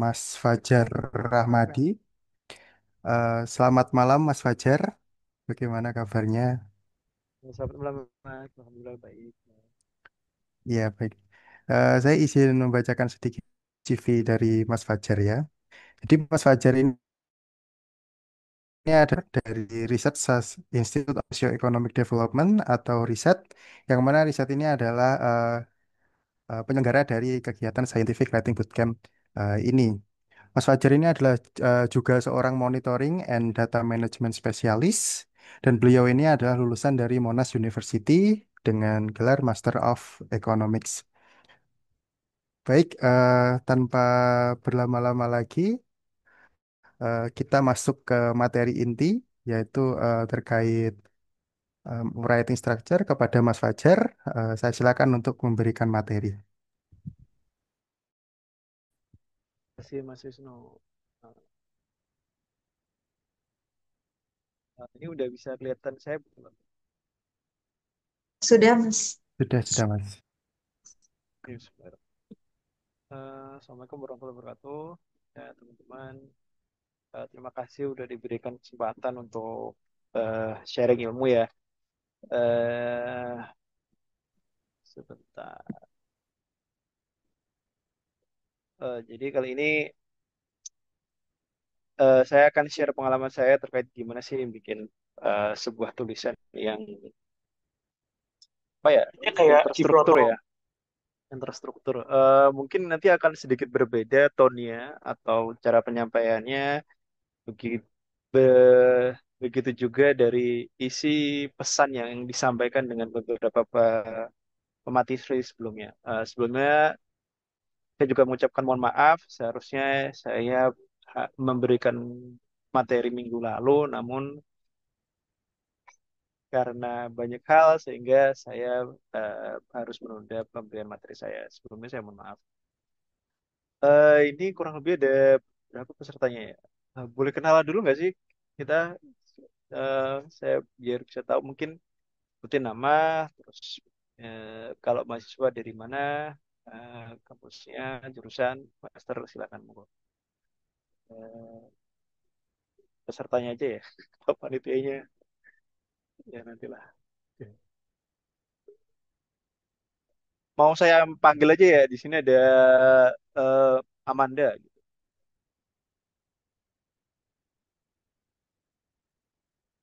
Mas Fajar Rahmadi. Selamat malam Mas Fajar, bagaimana kabarnya? Selamat malam, Mas. Alhamdulillah baik. Iya baik. Saya izin membacakan sedikit CV dari Mas Fajar ya. Jadi Mas Fajar ini ada dari Research Institute of Socio-Economic Development atau riset, yang mana riset ini adalah penyelenggara dari kegiatan Scientific Writing Bootcamp ini. Mas Fajar ini adalah juga seorang monitoring and data management specialist, dan beliau ini adalah lulusan dari Monash University dengan gelar Master of Economics. Baik, tanpa berlama-lama lagi, kita masuk ke materi inti, yaitu terkait writing structure kepada Mas Fajar. Saya silakan untuk memberikan materi. Terima kasih, Mas Wisnu. Ini udah bisa kelihatan saya belum? Sudah, Mas. Sudah, Mas. Ya, sebentar. Assalamualaikum warahmatullahi wabarakatuh. Ya, teman-teman. Terima kasih udah diberikan kesempatan untuk sharing ilmu ya. Eh, Sebentar. Jadi kali ini saya akan share pengalaman saya terkait gimana sih bikin sebuah tulisan yang apa ya, Ini kayak yang di terstruktur proto. ya. Yang terstruktur. Mungkin nanti akan sedikit berbeda tone-nya atau cara penyampaiannya. Begitu, begitu juga dari isi pesan yang disampaikan dengan beberapa pemateri sebelumnya. Sebelumnya saya juga mengucapkan mohon maaf. Seharusnya saya memberikan materi minggu lalu, namun karena banyak hal sehingga saya harus menunda pemberian materi saya. Sebelumnya saya mohon maaf. Ini kurang lebih ada berapa pesertanya ya? Boleh kenalan dulu nggak sih kita? eh, saya biar bisa tahu mungkin sebutin nama, terus kalau mahasiswa dari mana, kampusnya, jurusan, master silakan monggo. Eh, Pesertanya aja ya, kalau panitianya ya nantilah. Oke. Mau saya panggil aja ya, di sini ada eh, Amanda, gitu.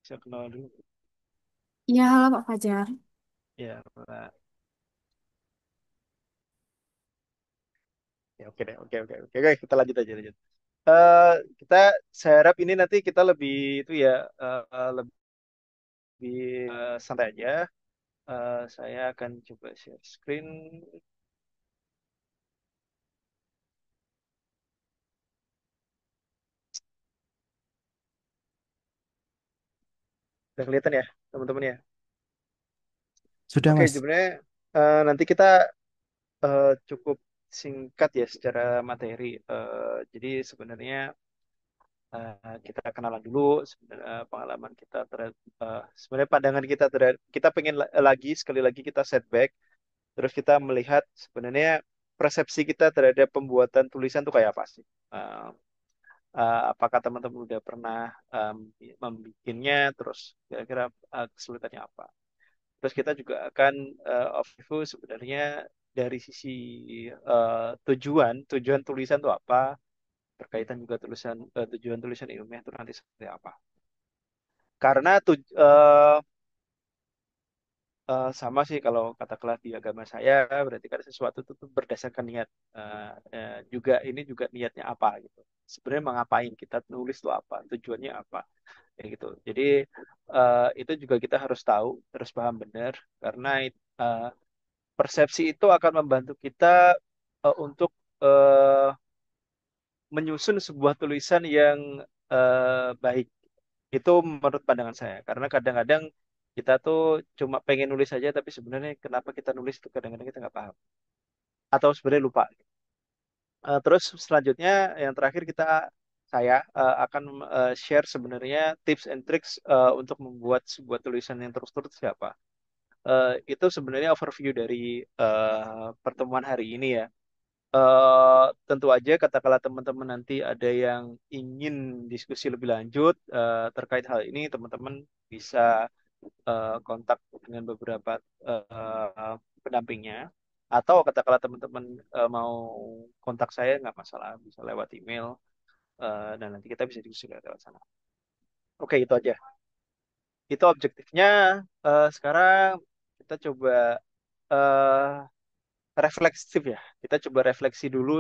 Bisa kenal dulu. Iya, halo Pak Fajar. Ya, Pak. Ya, oke deh, oke oke oke, oke, kita lanjut aja lanjut. eh kita Saya harap ini nanti kita lebih itu ya, lebih santai aja. Saya akan coba share screen. Udah kelihatan ya teman-teman ya. Sudah, Oke, Mas. sebenarnya nanti kita cukup singkat ya secara materi. Jadi sebenarnya kita kenalan dulu sebenarnya pengalaman kita terhadap sebenarnya pandangan kita terhadap, kita pengen lagi sekali lagi kita setback. Terus kita melihat sebenarnya persepsi kita terhadap pembuatan tulisan itu kayak apa sih? Eh, apakah teman-teman udah pernah membikinnya? Terus kira-kira kesulitannya apa? Terus kita juga akan overview sebenarnya dari sisi tujuan tulisan itu apa? Berkaitan juga tujuan tulisan ilmiah itu nanti seperti apa? Karena sama sih kalau katakanlah di agama saya berarti kan sesuatu itu tuh berdasarkan niat. Juga ini juga niatnya apa gitu. Sebenarnya mau ngapain kita nulis itu apa, tujuannya apa, kayak gitu. Jadi itu juga kita harus tahu, harus paham benar karena eh, persepsi itu akan membantu kita untuk eh, menyusun sebuah tulisan yang baik. Itu menurut pandangan saya. Karena kadang-kadang kita tuh cuma pengen nulis saja, tapi sebenarnya kenapa kita nulis itu kadang-kadang kita nggak paham. Atau sebenarnya lupa. Terus selanjutnya yang terakhir saya akan share sebenarnya tips and tricks untuk membuat sebuah tulisan yang terstruktur itu siapa. Itu sebenarnya overview dari pertemuan hari ini ya. Tentu aja katakanlah teman-teman nanti ada yang ingin diskusi lebih lanjut terkait hal ini, teman-teman bisa kontak dengan beberapa eh, pendampingnya. Atau katakanlah teman-teman mau kontak saya nggak masalah, bisa lewat email dan nanti kita bisa diskusi lewat sana. Oke, itu aja. Itu objektifnya. Sekarang kita coba eh, refleksif ya. Kita coba refleksi dulu.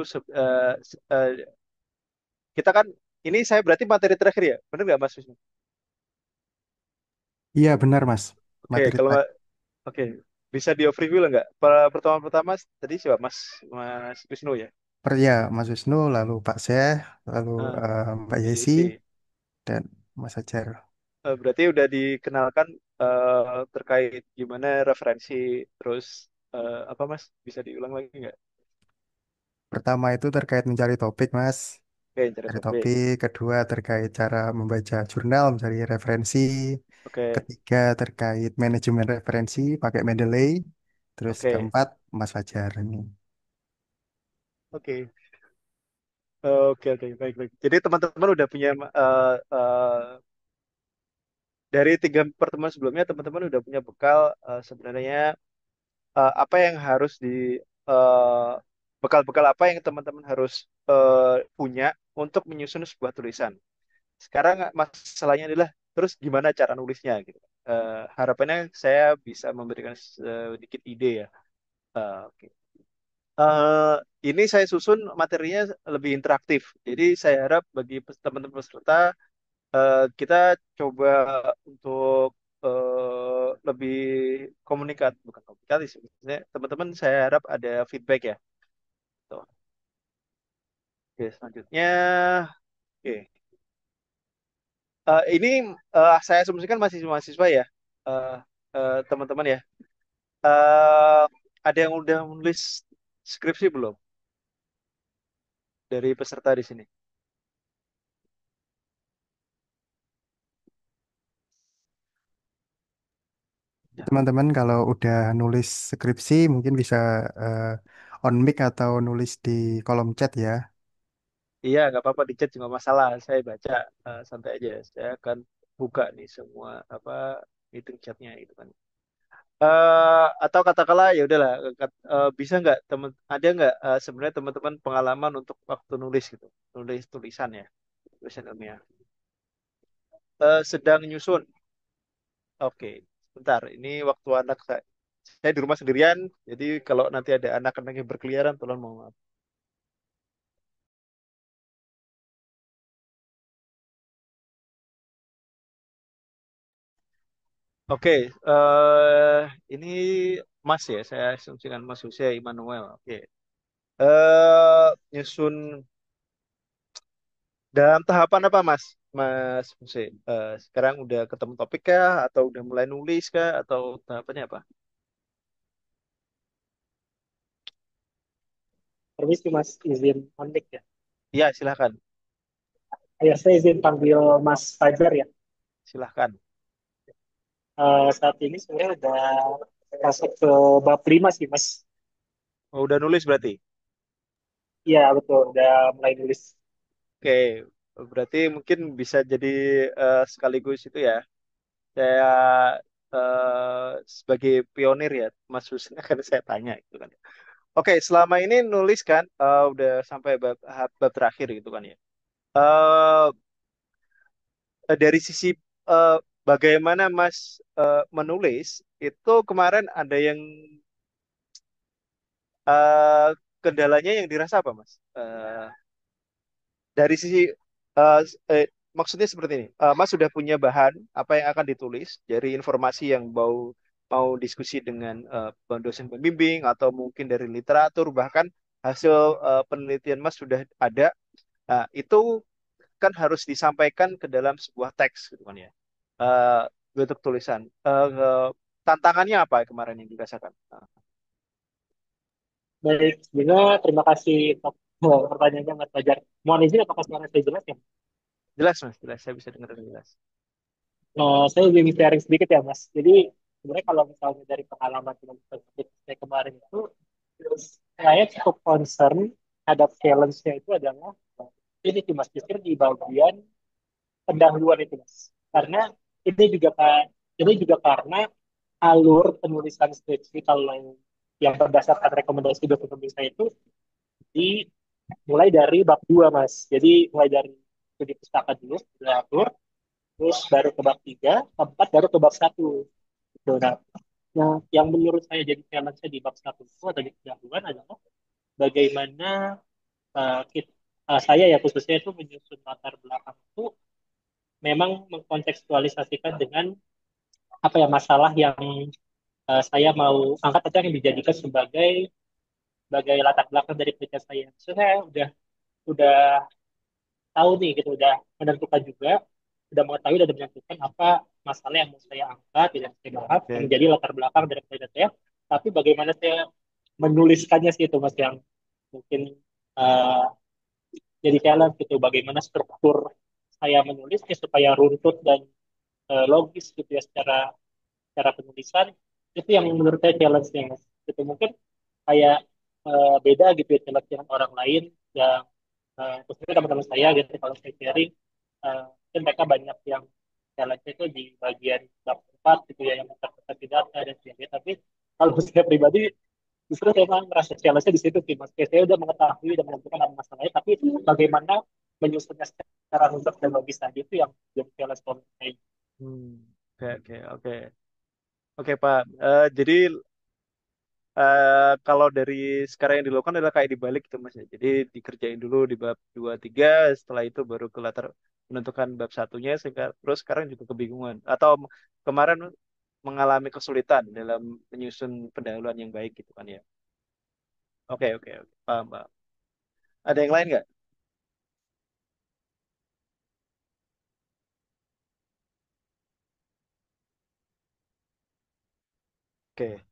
Kita kan ini saya berarti materi terakhir ya, benar nggak Mas Wisnu? Iya benar Mas. Oke, Materi kalau terakhir. oke bisa di overview lah nggak? Pertama-pertama tadi siapa Mas Wisnu ya? Ya, Mas Wisnu, lalu Pak Syeh, lalu Ah, Mbak Yesi, isi. dan Mas Ajar. Berarti udah dikenalkan terkait gimana referensi, terus apa Mas? Bisa diulang lagi nggak? Pertama itu terkait mencari topik, Mas. Oke, cari Cari topik. topik. Kedua terkait cara membaca jurnal, mencari referensi. Oke, Ketiga terkait manajemen referensi, pakai Mendeley. Terus oke, keempat, Mas Fajar ini. oke. Oke, oke, baik, baik. Jadi teman-teman udah punya dari tiga pertemuan sebelumnya, teman-teman udah punya bekal sebenarnya apa yang harus di eh, bekal-bekal apa yang teman-teman harus punya untuk menyusun sebuah tulisan. Sekarang masalahnya adalah terus gimana cara nulisnya gitu. Harapannya saya bisa memberikan sedikit ide ya. Oke. Eh, ini saya susun materinya lebih interaktif. Jadi saya harap bagi teman-teman peserta kita coba untuk lebih bukan komunikatif sih. Maksudnya, teman-teman saya harap ada feedback ya. Tuh. Oke, selanjutnya, oke. Ini saya asumsikan masih mahasiswa ya, eh, teman-teman ya. Eh, ada yang udah menulis skripsi belum dari peserta di sini? Ya. Teman-teman kalau udah nulis skripsi mungkin bisa eh, on mic atau nulis di kolom chat ya. Iya, nggak apa-apa di chat juga masalah. Saya baca santai aja. Saya akan buka nih semua apa meeting chatnya itu kan. Atau katakanlah ya udahlah bisa nggak ada nggak sebenarnya teman-teman pengalaman untuk waktu nulis gitu nulis tulisan ya tulisan ilmiah sedang nyusun oke sebentar ini waktu anak saya di rumah sendirian jadi kalau nanti ada anak-anak yang berkeliaran tolong mohon maaf. Oke ini Mas ya saya asumsikan Mas Hussein Immanuel oke nyusun dalam tahapan apa, Mas? Mas Huse, sekarang udah ketemu topik kah? Atau udah mulai nulis kah? Atau tahapannya apa? Permisi Mas, izin kontak ya. Iya, silahkan. Ya, saya izin panggil Mas Fajar ya. Silahkan. Saat ini sebenarnya udah masuk ke bab 5 sih Mas. Oh, udah nulis berarti? Iya betul, udah mulai nulis. Oke, berarti mungkin bisa jadi sekaligus itu ya. Saya sebagai pionir ya, Mas Hussein akan saya tanya gitu kan. Oke, selama ini nulis kan, udah sampai bab terakhir gitu kan ya. Eh, dari sisi eh, bagaimana Mas menulis itu kemarin ada yang eh, kendalanya yang dirasa apa Mas? Dari sisi eh, eh, maksudnya seperti ini, Mas sudah punya bahan apa yang akan ditulis dari informasi yang mau diskusi dengan dosen pembimbing atau mungkin dari literatur bahkan hasil penelitian Mas sudah ada. Nah, itu kan harus disampaikan ke dalam sebuah teks gitu kan ya. Eh, bentuk tulisan. Tantangannya apa kemarin yang dirasakan? Baik, juga terima kasih untuk pertanyaannya Mas Fajar. Mohon izin apakah suara saya jelas ya? Jelas Mas, jelas. Saya bisa dengar dengan jelas. Saya ingin sharing sedikit ya Mas. Jadi sebenarnya kalau misalnya dari pengalaman teman-teman saya kemarin itu, saya cukup concern ada challenge-nya itu adalah ini sih Mas, justru di bagian pendahuluan itu Mas. Karena ini juga kan ini juga karena alur penulisan skripsi kalau yang berdasarkan rekomendasi dosen pembimbing saya itu dimulai dari bab 2 Mas. Jadi mulai dari studi pustaka dulu, literatur, terus baru ke bab 3, keempat baru ke bab 1. Gitu. Nah, yang menurut saya jadi challenge di bab 1 itu atau di pendahuluan adalah bagaimana saya ya khususnya itu menyusun latar belakang itu memang mengkontekstualisasikan dengan apa ya masalah yang saya mau angkat atau yang dijadikan sebagai latar belakang dari penelitian saya. So, saya udah tahu nih gitu, udah menentukan juga, udah mengetahui dan menentukan apa masalah yang mau saya angkat, yang saya bahas, yang Oke. menjadi latar belakang dari penelitian saya. Tapi bagaimana saya menuliskannya sih itu mas yang mungkin uh, jadi challenge gitu. Bagaimana struktur saya menulisnya supaya runtut dan logis gitu ya secara penulisan itu yang menurut saya challenge-nya mas. Itu mungkin kayak beda gitu ya challenge dengan orang lain yang khususnya teman-teman saya gitu kalau saya sharing mungkin mereka banyak yang challenge itu di bagian bab 4 gitu ya yang interpretasi data dan sebagainya tapi kalau saya pribadi justru saya memang merasa challenge-nya di situ sih mas. Kayak saya udah mengetahui dan menentukan apa masalahnya tapi bagaimana menyusunnya secara runtut dan logis tadi itu yang jadi challenge untuk saya. Hmm. Oke, oke, oke. Oke, Pak. Jadi kalau dari sekarang yang dilakukan adalah kayak dibalik gitu Mas ya. Jadi dikerjain dulu di bab 2 3, setelah itu baru ke latar menentukan bab satunya sehingga terus sekarang juga kebingungan atau kemarin mengalami kesulitan dalam menyusun pendahuluan yang baik gitu kan ya. Oke, oke, oke. Paham, paham. Ada yang lain nggak? Oke.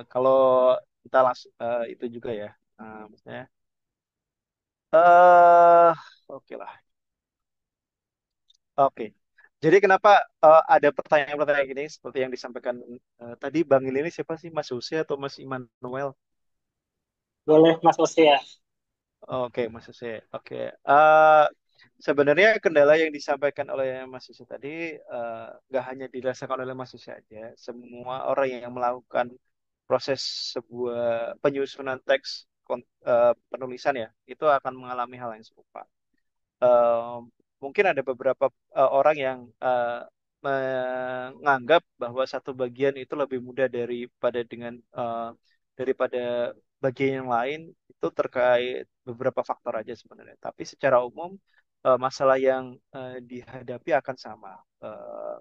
Kalau kita langsung itu juga ya. Maksudnya oke lah. Oke. Jadi kenapa ada pertanyaan-pertanyaan gini seperti yang disampaikan tadi Bang Il ini siapa sih Mas Huse atau Mas Immanuel? Boleh mas Ose ya. Oke, Mas Huse. Oke. Eh, Sebenarnya kendala yang disampaikan oleh Mas Huse tadi nggak hanya dirasakan oleh Mas Huse aja. Semua orang yang melakukan proses sebuah penyusunan teks penulisan ya, itu akan mengalami hal yang serupa. eh, Mungkin ada beberapa orang yang menganggap bahwa satu bagian itu lebih mudah daripada bagian yang lain itu terkait beberapa faktor aja sebenarnya. Tapi secara umum masalah yang dihadapi akan sama. Eh,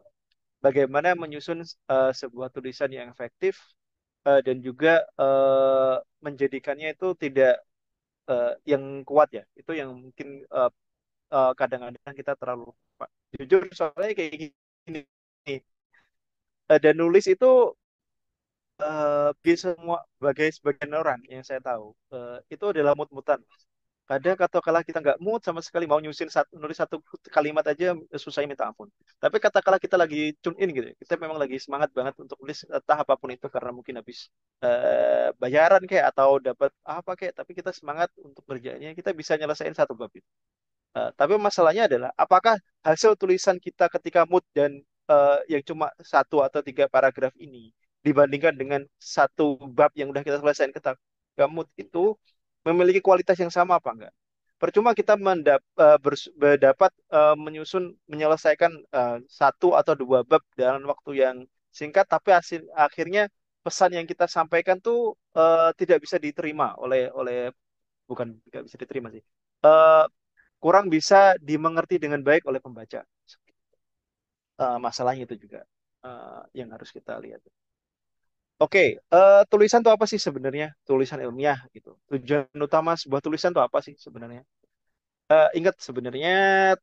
Bagaimana menyusun sebuah tulisan yang efektif dan juga menjadikannya itu tidak yang kuat ya. Itu yang mungkin kadang-kadang kita terlalu lupa. Jujur soalnya kayak gini nih. Dan nulis itu bisa semua bagi sebagian orang yang saya tahu itu adalah mood-moodan. Kadang atau kala kita nggak mood sama sekali mau nulis satu kalimat aja susahnya minta ampun. Tapi katakanlah kita lagi tune in gitu, ya, kita memang lagi semangat banget untuk nulis entah apapun itu karena mungkin habis bayaran kayak atau dapat apa kayak, tapi kita semangat untuk kerjanya, kita bisa nyelesain satu bab itu. Tapi masalahnya adalah apakah hasil tulisan kita ketika mood dan yang cuma satu atau tiga paragraf ini dibandingkan dengan satu bab yang udah kita selesaikan ketika mood itu memiliki kualitas yang sama apa enggak? Percuma kita mendapat menyelesaikan satu atau dua bab dalam waktu yang singkat, tapi akhirnya pesan yang kita sampaikan tuh tidak bisa diterima oleh bukan tidak bisa diterima sih. Eh, Kurang bisa dimengerti dengan baik oleh pembaca. Masalahnya itu juga yang harus kita lihat. Oke, tulisan itu apa sih sebenarnya? Tulisan ilmiah gitu. Tujuan utama sebuah tulisan itu apa sih sebenarnya? Ingat sebenarnya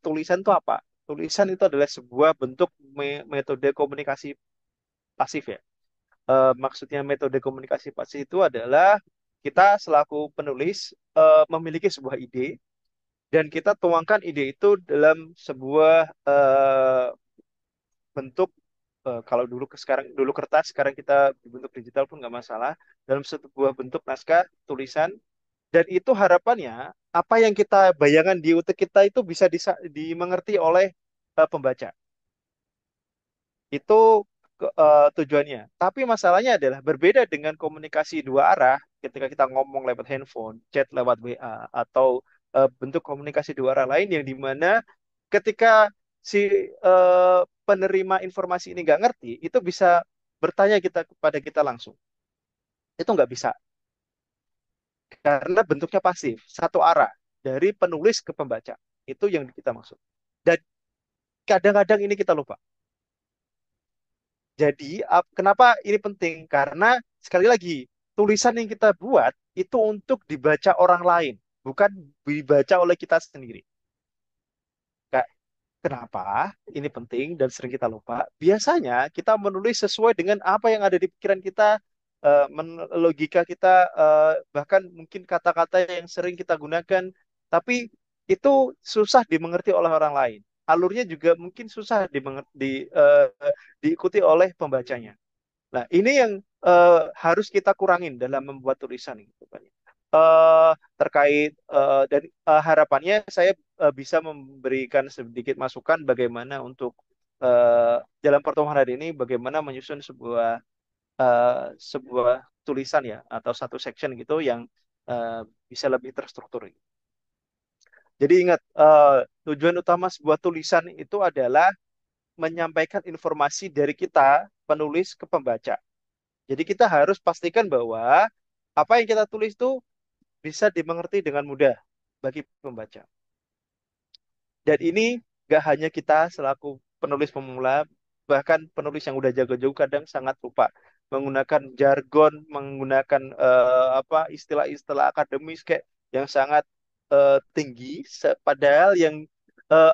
tulisan itu apa? Tulisan itu adalah sebuah bentuk metode komunikasi pasif ya. Maksudnya metode komunikasi pasif itu adalah kita selaku penulis memiliki sebuah ide dan kita tuangkan ide itu dalam sebuah bentuk kalau dulu kertas, sekarang kita bentuk digital pun nggak masalah dalam sebuah bentuk naskah tulisan Dan itu harapannya apa yang kita bayangkan di otak kita itu bisa dimengerti oleh pembaca. Itu tujuannya. Tapi masalahnya adalah berbeda dengan komunikasi dua arah ketika kita ngomong lewat handphone, chat lewat WA, atau bentuk komunikasi dua arah lain yang dimana ketika si penerima informasi ini nggak ngerti, itu bisa bertanya kita kepada kita langsung. Itu nggak bisa karena bentuknya pasif, satu arah dari penulis ke pembaca. Itu yang kita maksud. Dan kadang-kadang ini kita lupa. Jadi, kenapa ini penting? Karena sekali lagi, tulisan yang kita buat itu untuk dibaca orang lain, bukan dibaca oleh kita sendiri. Kak, kenapa ini penting dan sering kita lupa? Biasanya kita menulis sesuai dengan apa yang ada di pikiran kita, logika kita, bahkan mungkin kata-kata yang sering kita gunakan, tapi itu susah dimengerti oleh orang lain. Alurnya juga mungkin susah diikuti oleh pembacanya. Nah, ini yang harus kita kurangin dalam membuat tulisan gitu kan. Eh, terkait dan harapannya saya bisa memberikan sedikit masukan bagaimana untuk dalam pertemuan hari ini bagaimana menyusun sebuah tulisan ya atau satu section gitu yang eh, bisa lebih terstruktur. Jadi ingat tujuan utama sebuah tulisan itu adalah menyampaikan informasi dari kita penulis ke pembaca. Jadi kita harus pastikan bahwa apa yang kita tulis itu bisa dimengerti dengan mudah bagi pembaca. Dan ini gak hanya kita selaku penulis pemula, bahkan penulis yang udah jago-jago kadang sangat lupa menggunakan jargon, menggunakan apa istilah-istilah akademis kayak yang sangat tinggi, padahal yang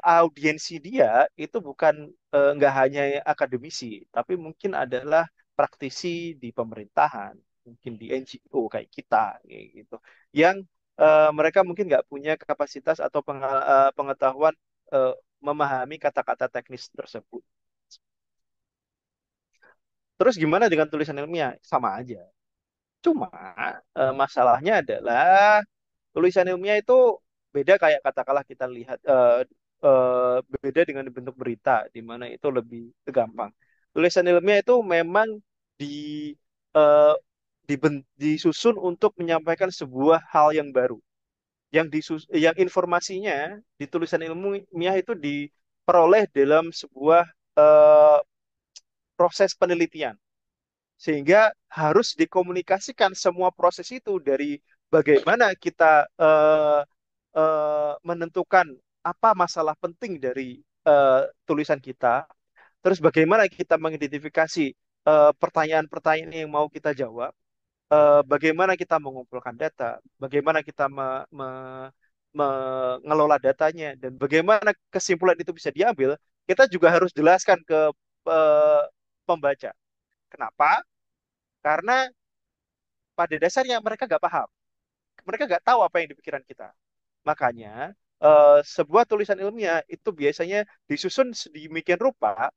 audiensi dia itu bukan nggak hanya akademisi, tapi mungkin adalah praktisi di pemerintahan, mungkin di NGO kayak kita, kayak gitu, yang mereka mungkin nggak punya kapasitas atau pengetahuan eh, memahami kata-kata teknis tersebut. Terus gimana dengan tulisan ilmiah? Sama aja. Cuma masalahnya adalah tulisan ilmiah itu beda kayak katakanlah kita lihat beda dengan bentuk berita di mana itu lebih gampang. Tulisan ilmiah itu memang di eh, disusun untuk menyampaikan sebuah hal yang baru. Yang informasinya di tulisan ilmiah itu diperoleh dalam sebuah eh, proses penelitian sehingga harus dikomunikasikan semua proses itu dari bagaimana kita menentukan apa masalah penting dari tulisan kita, terus bagaimana kita mengidentifikasi pertanyaan-pertanyaan yang mau kita jawab, bagaimana kita mengumpulkan data, bagaimana kita mengelola datanya, dan bagaimana kesimpulan itu bisa diambil, kita juga harus jelaskan ke eh, pembaca. Kenapa? Karena pada dasarnya mereka nggak paham, mereka nggak tahu apa yang di pikiran kita. Makanya sebuah tulisan ilmiah itu biasanya disusun sedemikian rupa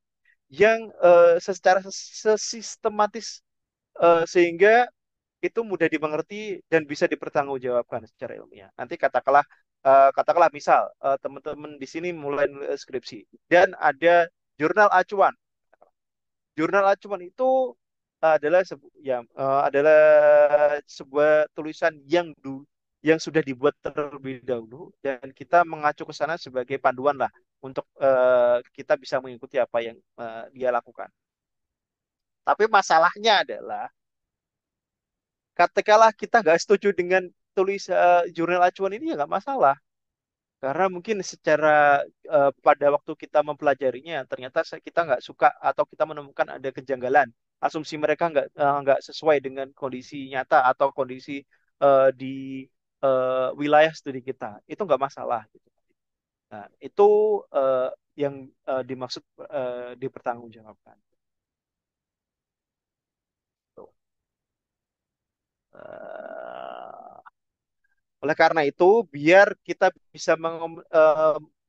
yang secara sesistematis sehingga itu mudah dimengerti dan bisa dipertanggungjawabkan secara ilmiah. Nanti katakanlah misal teman-teman di sini mulai nulis skripsi dan ada jurnal acuan. Jurnal acuan itu adalah sebuah tulisan yang sudah dibuat terlebih dahulu dan kita mengacu ke sana sebagai panduan lah untuk kita bisa mengikuti apa yang dia lakukan. Tapi masalahnya adalah katakanlah kita nggak setuju dengan jurnal acuan ini ya nggak masalah. Karena mungkin secara pada waktu kita mempelajarinya ternyata kita nggak suka atau kita menemukan ada kejanggalan. Asumsi mereka nggak sesuai dengan kondisi nyata atau kondisi di wilayah studi kita. Itu nggak masalah. Gitu. Nah, itu eh, yang dimaksud dipertanggungjawabkan. Tuh. Eh, Oleh karena itu, biar kita bisa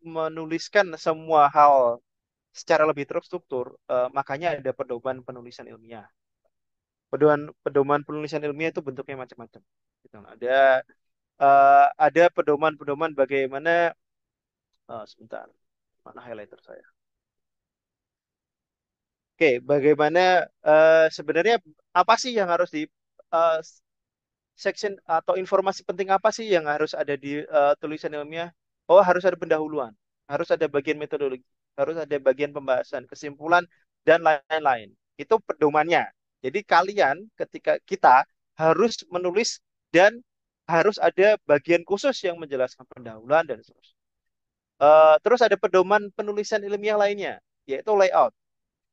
menuliskan semua hal secara lebih terstruktur, makanya ada pedoman penulisan ilmiah. Pedoman penulisan ilmiah itu bentuknya macam-macam. Gitu. Ada ada pedoman-pedoman bagaimana, sebentar, mana highlighter saya? Oke, bagaimana sebenarnya apa sih yang harus di eh, section atau informasi penting apa sih yang harus ada di tulisan ilmiah? Oh, harus ada pendahuluan, harus ada bagian metodologi, harus ada bagian pembahasan, kesimpulan, dan lain-lain. Itu pedomannya. Jadi kalian ketika kita harus menulis dan harus ada bagian khusus yang menjelaskan pendahuluan dan seterusnya. Terus ada pedoman penulisan ilmiah lainnya, yaitu layout.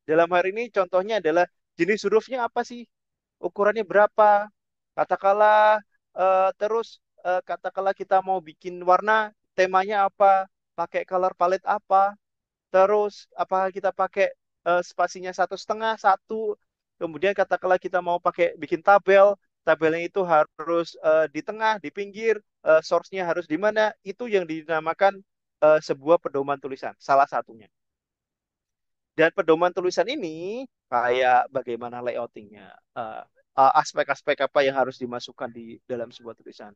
Dalam hari ini contohnya adalah jenis hurufnya apa sih? Ukurannya berapa? Katakanlah terus katakanlah kita mau bikin warna, temanya apa? Pakai color palette apa? Terus apakah kita pakai spasinya 1,5, 1? Kemudian katakanlah kita mau pakai bikin tabel, tabelnya itu harus di tengah, di pinggir, source-nya harus di mana? Itu yang dinamakan sebuah pedoman tulisan, salah satunya. Dan pedoman tulisan ini kayak bagaimana layoutingnya, eh, aspek-aspek apa yang harus dimasukkan di dalam sebuah tulisan.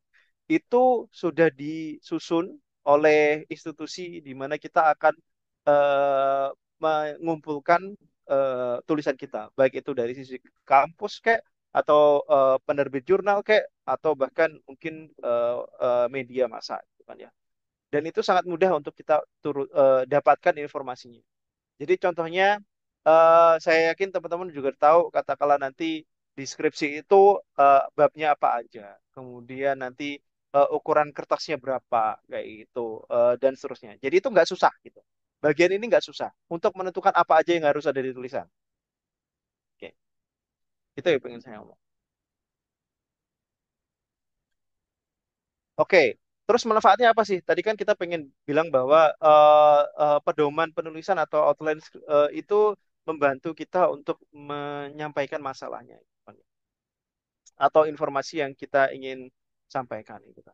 Itu sudah disusun oleh institusi di mana kita akan eh, mengumpulkan tulisan kita, baik itu dari sisi kampus kayak atau penerbit jurnal kayak atau bahkan mungkin media massa, gitu kan ya. Dan itu sangat mudah untuk kita dapatkan informasinya. Jadi contohnya, saya yakin teman-teman juga tahu, katakanlah nanti deskripsi itu babnya apa aja, kemudian nanti ukuran kertasnya berapa, kayak gitu, dan seterusnya. Jadi itu nggak susah gitu. Bagian ini nggak susah untuk menentukan apa aja yang harus ada di tulisan. Oke, itu yang pengen saya ngomong. Oke, terus manfaatnya apa sih? Tadi kan kita pengen bilang bahwa pedoman penulisan atau outline itu membantu kita untuk menyampaikan masalahnya atau informasi yang kita ingin sampaikan gitu kan.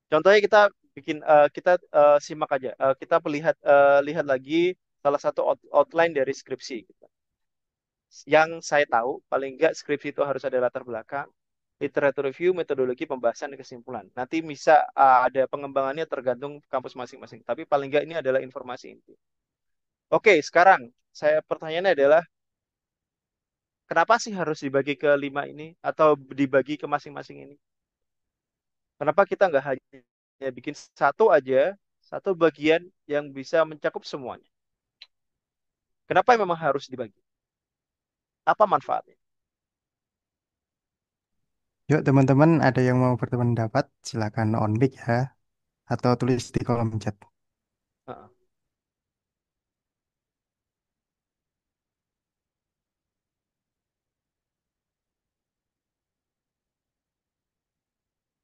Contohnya kita bikin kita simak aja. Kita lihat lagi salah satu outline dari skripsi gitu. Yang saya tahu paling enggak skripsi itu harus ada latar belakang, literatur review, metodologi, pembahasan, dan kesimpulan. Nanti bisa ada pengembangannya tergantung kampus masing-masing. Tapi paling enggak ini adalah informasi inti. Oke, sekarang saya pertanyaannya adalah kenapa sih harus dibagi ke 5 ini atau dibagi ke masing-masing ini? Kenapa kita nggak hanya bikin satu aja, satu bagian yang bisa mencakup semuanya? Kenapa memang harus dibagi? Apa manfaatnya? Yuk teman-teman, ada yang mau berpendapat, silakan on mic ya, atau tulis di kolom chat. Heeh.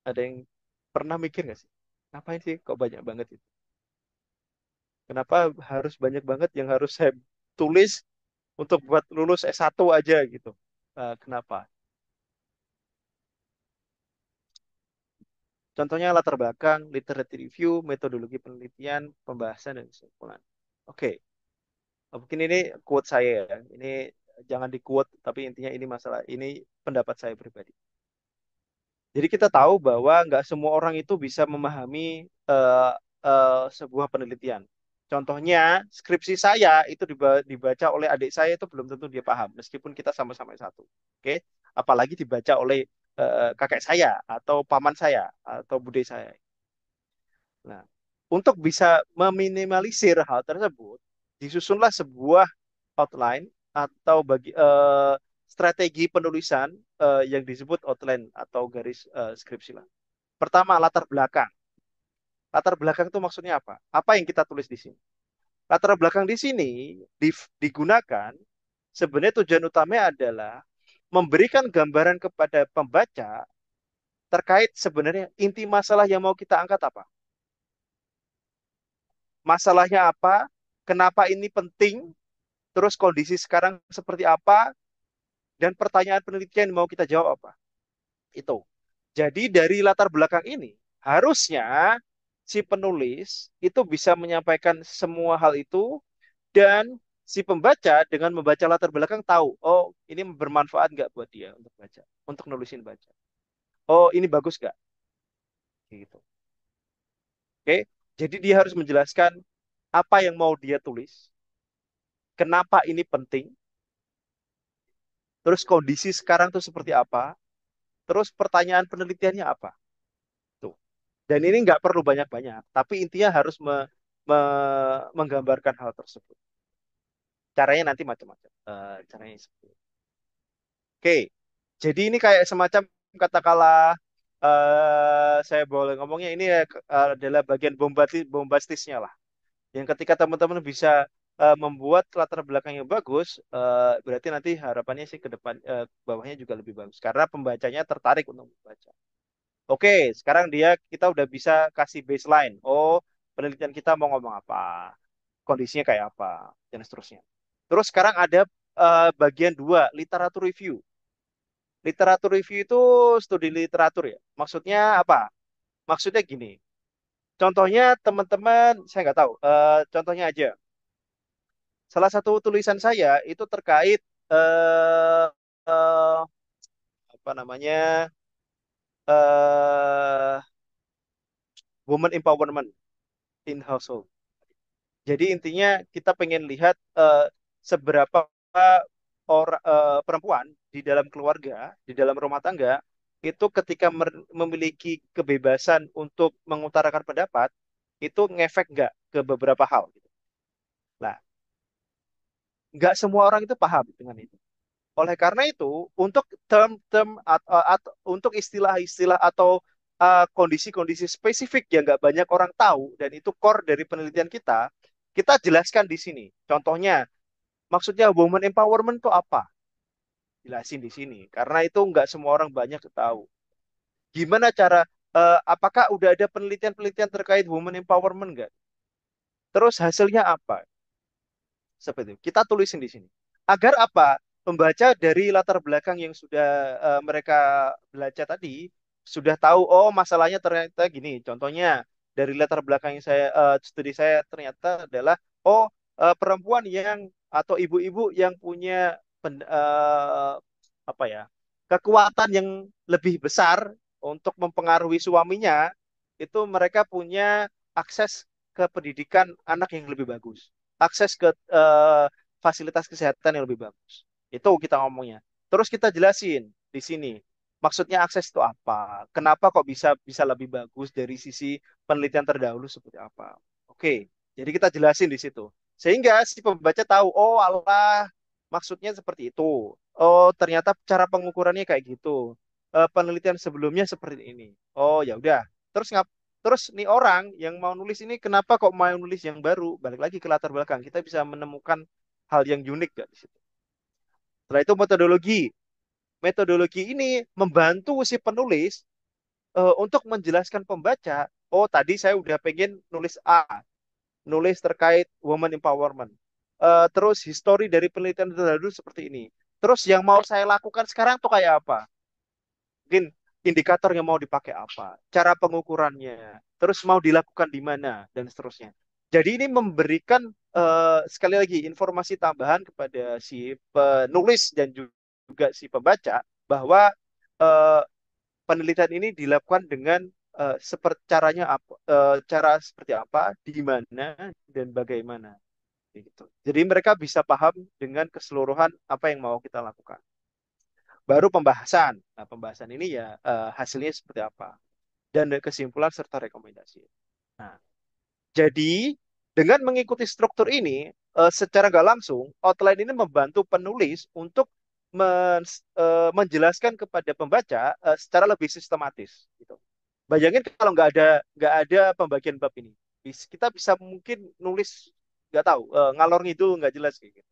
Ada yang pernah mikir nggak sih? Ngapain sih kok banyak banget itu? Kenapa harus banyak banget yang harus saya tulis untuk buat lulus S1 aja gitu? Kenapa? Contohnya latar belakang, literature review, metodologi penelitian, pembahasan, dan kesimpulan. Oke, mungkin ini quote saya ya. Ini jangan di quote, tapi intinya ini masalah, ini pendapat saya pribadi. Jadi kita tahu bahwa nggak semua orang itu bisa memahami eh, sebuah penelitian. Contohnya, skripsi saya itu dibaca oleh adik saya itu belum tentu dia paham, meskipun kita sama-sama satu. Oke, apalagi dibaca oleh kakek saya atau paman saya atau bude saya. Nah, untuk bisa meminimalisir hal tersebut, disusunlah sebuah outline atau strategi penulisan yang disebut outline atau garis skripsi lah. Pertama, latar belakang. Latar belakang itu maksudnya apa? Apa yang kita tulis di sini? Latar belakang di sini digunakan sebenarnya tujuan utamanya adalah memberikan gambaran kepada pembaca terkait sebenarnya inti masalah yang mau kita angkat apa. Masalahnya apa? Kenapa ini penting? Terus kondisi sekarang seperti apa? Dan pertanyaan penelitian yang mau kita jawab apa? Itu. Jadi dari latar belakang ini, harusnya si penulis itu bisa menyampaikan semua hal itu dan si pembaca dengan membaca latar belakang tahu, oh ini bermanfaat nggak buat dia untuk baca, untuk nulisin baca. Oh ini bagus nggak? gitu. Oke, jadi dia harus menjelaskan apa yang mau dia tulis, kenapa ini penting, terus kondisi sekarang tuh seperti apa, terus pertanyaan penelitiannya apa. Tuh. Dan ini nggak perlu banyak-banyak, tapi intinya harus menggambarkan hal tersebut. Caranya nanti macam-macam. Caranya seperti itu. Oke, jadi ini kayak semacam katakanlah saya boleh ngomongnya ini ya, adalah bagian bombastisnya lah. Yang ketika teman-teman bisa membuat latar belakang yang bagus, berarti nanti harapannya sih ke depan bawahnya juga lebih bagus karena pembacanya tertarik untuk membaca. Oke, sekarang kita udah bisa kasih baseline. Oh, penelitian kita mau ngomong apa, kondisinya kayak apa, dan seterusnya. Terus sekarang ada bagian dua, literatur review. Literatur review itu studi literatur ya. Maksudnya apa? Maksudnya gini. Contohnya teman-teman, saya nggak tahu. Contohnya aja. Salah satu tulisan saya itu terkait eh, eh, apa namanya eh woman empowerment in household. Jadi intinya kita pengen lihat seberapa perempuan di dalam keluarga, di dalam rumah tangga itu ketika memiliki kebebasan untuk mengutarakan pendapat itu ngefek nggak ke beberapa hal. Gitu. Nah, nggak semua orang itu paham dengan itu. Oleh karena itu, untuk term-term untuk istilah-istilah atau kondisi-kondisi spesifik yang nggak banyak orang tahu dan itu core dari penelitian kita, kita jelaskan di sini. Contohnya, maksudnya woman empowerment itu apa? Jelasin di sini. Karena itu nggak semua orang banyak tahu. Gimana cara, apakah udah ada penelitian-penelitian terkait woman empowerment nggak? Terus hasilnya apa? Seperti itu. Kita tulisin di sini. Agar apa? Pembaca dari latar belakang yang sudah mereka belajar tadi sudah tahu oh masalahnya ternyata gini. Contohnya dari latar belakang yang studi saya ternyata adalah oh perempuan yang atau ibu-ibu yang punya apa ya kekuatan yang lebih besar untuk mempengaruhi suaminya itu mereka punya akses ke pendidikan anak yang lebih bagus akses ke fasilitas kesehatan yang lebih bagus. Itu kita ngomongnya. Terus kita jelasin di sini. Maksudnya akses itu apa? Kenapa kok bisa bisa lebih bagus dari sisi penelitian terdahulu seperti apa? Oke, jadi kita jelasin di situ. Sehingga si pembaca tahu, oh Allah, maksudnya seperti itu. Oh, ternyata cara pengukurannya kayak gitu. Penelitian sebelumnya seperti ini. Oh, ya udah. Terus nih orang yang mau nulis ini kenapa kok mau nulis yang baru? Balik lagi ke latar belakang. Kita bisa menemukan hal yang unik gak di situ. Setelah itu metodologi. Metodologi ini membantu si penulis untuk menjelaskan pembaca. Oh tadi saya udah pengen nulis A, nulis terkait woman empowerment. Terus histori dari penelitian terdahulu seperti ini. Terus yang mau saya lakukan sekarang tuh kayak apa? Mungkin indikator yang mau dipakai apa, cara pengukurannya, terus mau dilakukan di mana, dan seterusnya. Jadi ini memberikan sekali lagi informasi tambahan kepada si penulis dan juga si pembaca bahwa eh, penelitian ini dilakukan dengan seperti caranya apa, cara seperti apa, di mana dan bagaimana. Gitu. Jadi mereka bisa paham dengan keseluruhan apa yang mau kita lakukan. Baru pembahasan. Nah, pembahasan ini ya hasilnya seperti apa. Dan kesimpulan serta rekomendasi. Nah, jadi dengan mengikuti struktur ini, secara nggak langsung, outline ini membantu penulis untuk menjelaskan kepada pembaca secara lebih sistematis. Gitu. Bayangin kalau nggak ada pembagian bab ini, kita bisa mungkin nulis nggak tahu ngalor ngidul nggak jelas kayak gitu.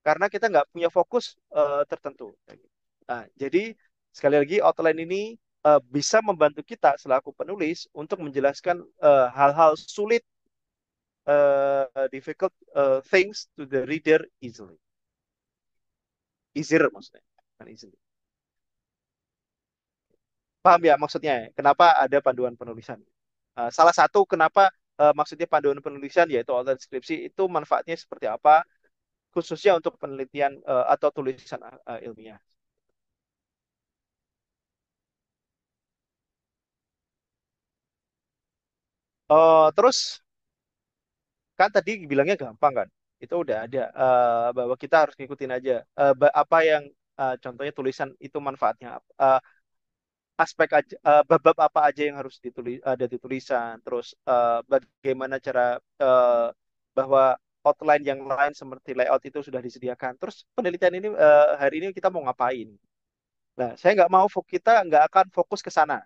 Karena kita nggak punya fokus tertentu. Kayak gitu. Nah, jadi sekali lagi outline ini bisa membantu kita selaku penulis untuk menjelaskan hal-hal sulit, difficult things to the reader easily. Easier maksudnya, bukan easily. Paham ya maksudnya? Ya? Kenapa ada panduan penulisan? Salah satu kenapa maksudnya panduan penulisan yaitu outline skripsi itu manfaatnya seperti apa, khususnya untuk penelitian atau tulisan ilmiah. Terus kan tadi bilangnya gampang kan? Itu udah ada bahwa kita harus ngikutin aja apa yang contohnya tulisan itu manfaatnya apa. Aspek aja, bab-bab apa aja yang harus ditulis ada di tulisan. Terus bagaimana cara bahwa outline yang lain seperti layout itu sudah disediakan. Terus penelitian ini hari ini kita mau ngapain? Nah, saya nggak mau kita nggak akan fokus ke sana.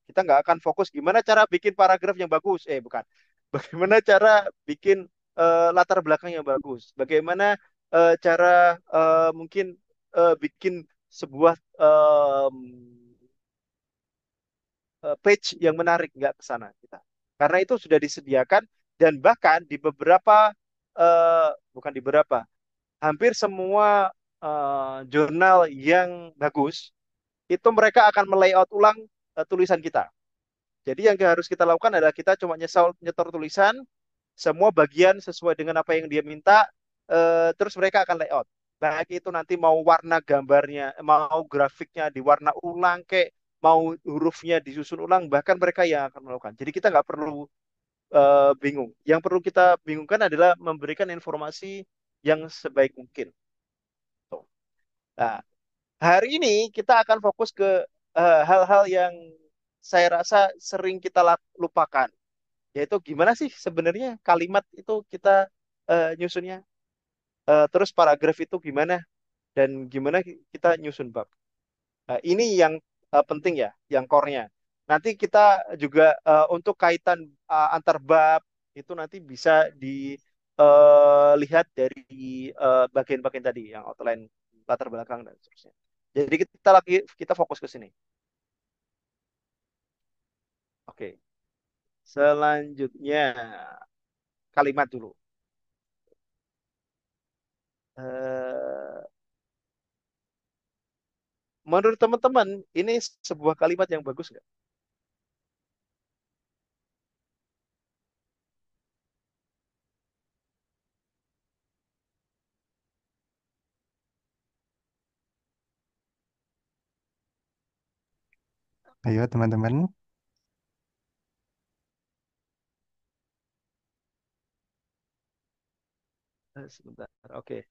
Kita nggak akan fokus gimana cara bikin paragraf yang bagus. Bukan. Bagaimana cara bikin latar belakang yang bagus. Bagaimana cara mungkin bikin sebuah page yang menarik. Nggak ke sana kita. Karena itu sudah disediakan dan bahkan di beberapa, bukan di beberapa, hampir semua jurnal yang bagus, itu mereka akan melayout ulang tulisan kita. Jadi yang harus kita lakukan adalah kita cuma nyetor tulisan, semua bagian sesuai dengan apa yang dia minta, terus mereka akan layout. Baik itu nanti mau warna gambarnya, mau grafiknya diwarna ulang, kayak mau hurufnya disusun ulang, bahkan mereka yang akan melakukan. Jadi kita nggak perlu bingung. Yang perlu kita bingungkan adalah memberikan informasi yang sebaik mungkin. Tuh. Nah, hari ini kita akan fokus ke hal-hal yang saya rasa sering kita lupakan, yaitu gimana sih sebenarnya kalimat itu kita nyusunnya. Terus paragraf itu gimana dan gimana kita nyusun bab. Ini yang penting ya, yang core-nya. Nanti kita juga untuk kaitan antar bab itu nanti bisa dilihat dari bagian-bagian tadi yang outline, latar belakang dan seterusnya. Jadi kita fokus ke sini. Oke. Selanjutnya kalimat dulu. Eh, Menurut teman-teman, ini sebuah kalimat yang bagus nggak? Ayo teman-teman, Sebentar. Oke.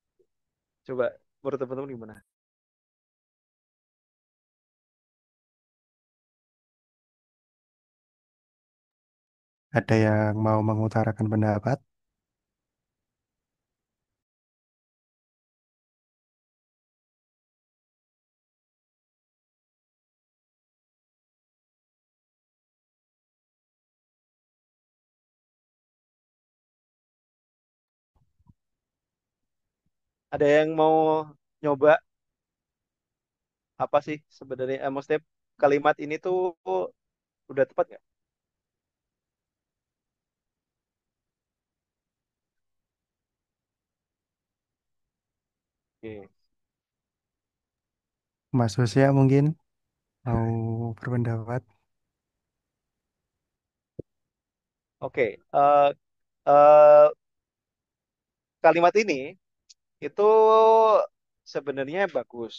Coba menurut teman-teman gimana? ada yang mau mengutarakan pendapat? Ada yang mau nyoba apa sih sebenarnya? Maksudnya kalimat ini tuh udah tepat nggak? Oke. Mas Husya mungkin mau berpendapat? Oke. Eh, Kalimat ini itu sebenarnya bagus.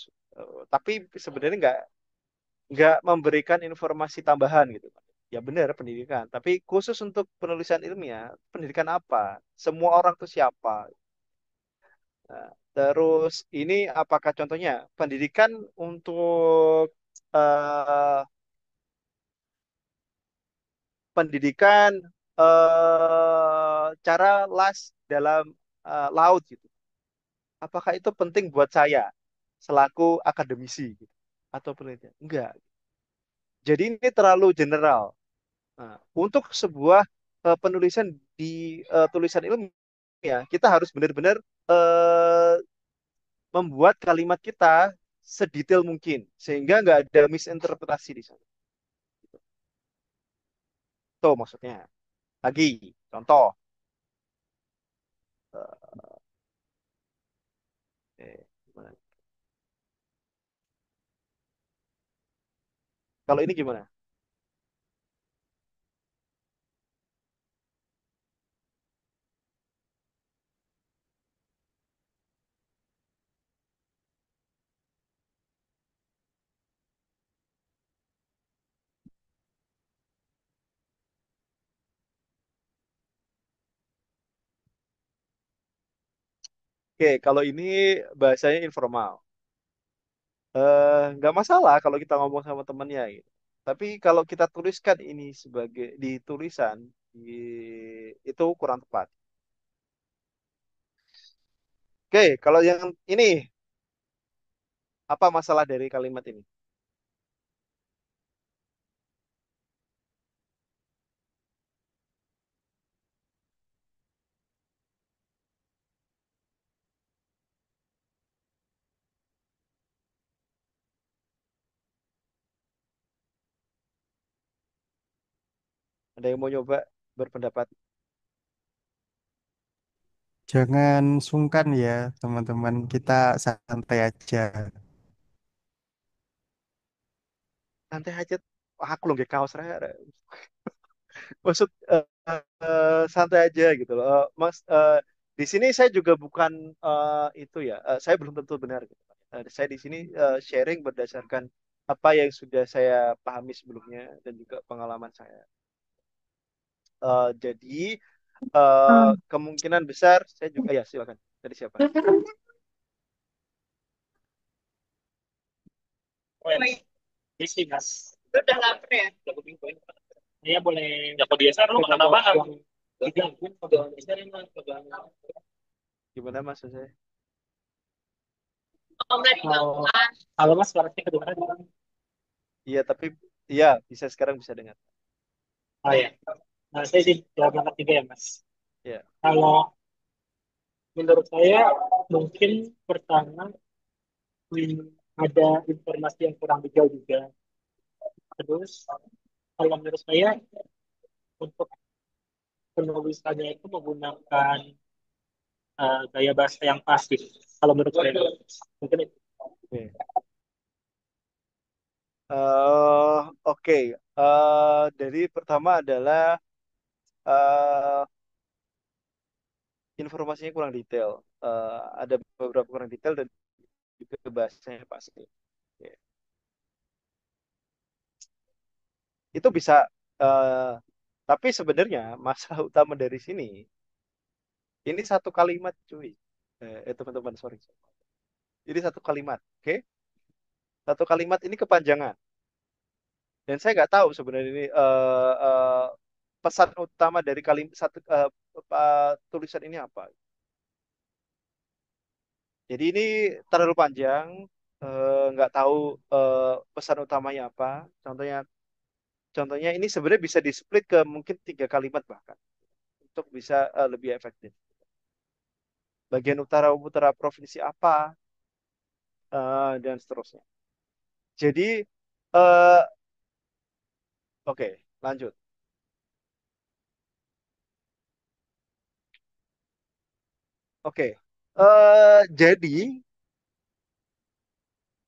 Tapi sebenarnya nggak memberikan informasi tambahan gitu. Ya benar pendidikan, tapi khusus untuk penulisan ilmiah, pendidikan apa? Semua orang tuh siapa? Nah, terus ini apakah contohnya pendidikan untuk eh, pendidikan cara las dalam laut gitu? Apakah itu penting buat saya selaku akademisi gitu? Atau penelitian? Enggak. Jadi ini terlalu general. Nah, untuk sebuah penulisan di tulisan ilmiah, kita harus benar-benar eh, membuat kalimat kita sedetail mungkin sehingga nggak ada misinterpretasi di sana. Itu maksudnya. Lagi contoh, eh, gimana? Kalau ini gimana? Oke, kalau ini bahasanya informal. Nggak masalah kalau kita ngomong sama temennya gitu. Tapi kalau kita tuliskan ini sebagai di tulisan, itu kurang tepat. Oke, kalau yang ini apa masalah dari kalimat ini? Ada yang mau nyoba berpendapat? Jangan sungkan ya, teman-teman. Kita santai aja. Santai aja. Wah, aku lagi kaos raya. Maksud santai aja gitu loh. Mas, di sini saya juga bukan itu ya. Saya belum tentu benar gitu. Saya di sini sharing berdasarkan apa yang sudah saya pahami sebelumnya dan juga pengalaman saya. Jadi kemungkinan besar saya juga ya silakan. Tadi siapa? Oh, ya. Ini sih mas. Udah lapar ya? Udah minggu ini. Saya boleh. Ya kebiasaan lu makan apaan? Gimana mas saya? Kalau kalau mas suaranya kedengaran. Iya tapi iya bisa sekarang bisa dengar. Oh ya. Nah, saya sih jawab yang ketiga ya mas. Ya. Kalau menurut saya mungkin pertama ada informasi yang kurang detail juga. Terus kalau menurut saya untuk penulisannya itu menggunakan gaya bahasa yang pas gitu. Kalau menurut saya mungkin itu. Oke. Oke. Dari pertama adalah eh informasinya kurang detail. Ada beberapa kurang detail dan juga bahasanya pasti. Oke. Itu bisa, eh tapi sebenarnya masalah utama dari sini, ini satu kalimat cuy. Teman-teman, sorry. Ini satu kalimat, oke? Satu kalimat ini kepanjangan. Dan saya nggak tahu sebenarnya ini pesan utama dari kalimat satu tulisan ini apa. Jadi ini terlalu panjang, nggak tahu pesan utamanya apa. Contohnya, contohnya ini sebenarnya bisa di-split ke mungkin 3 kalimat bahkan untuk bisa lebih efektif. Bagian utara provinsi apa dan seterusnya. Jadi eh, oke, lanjut. Oke. Jadi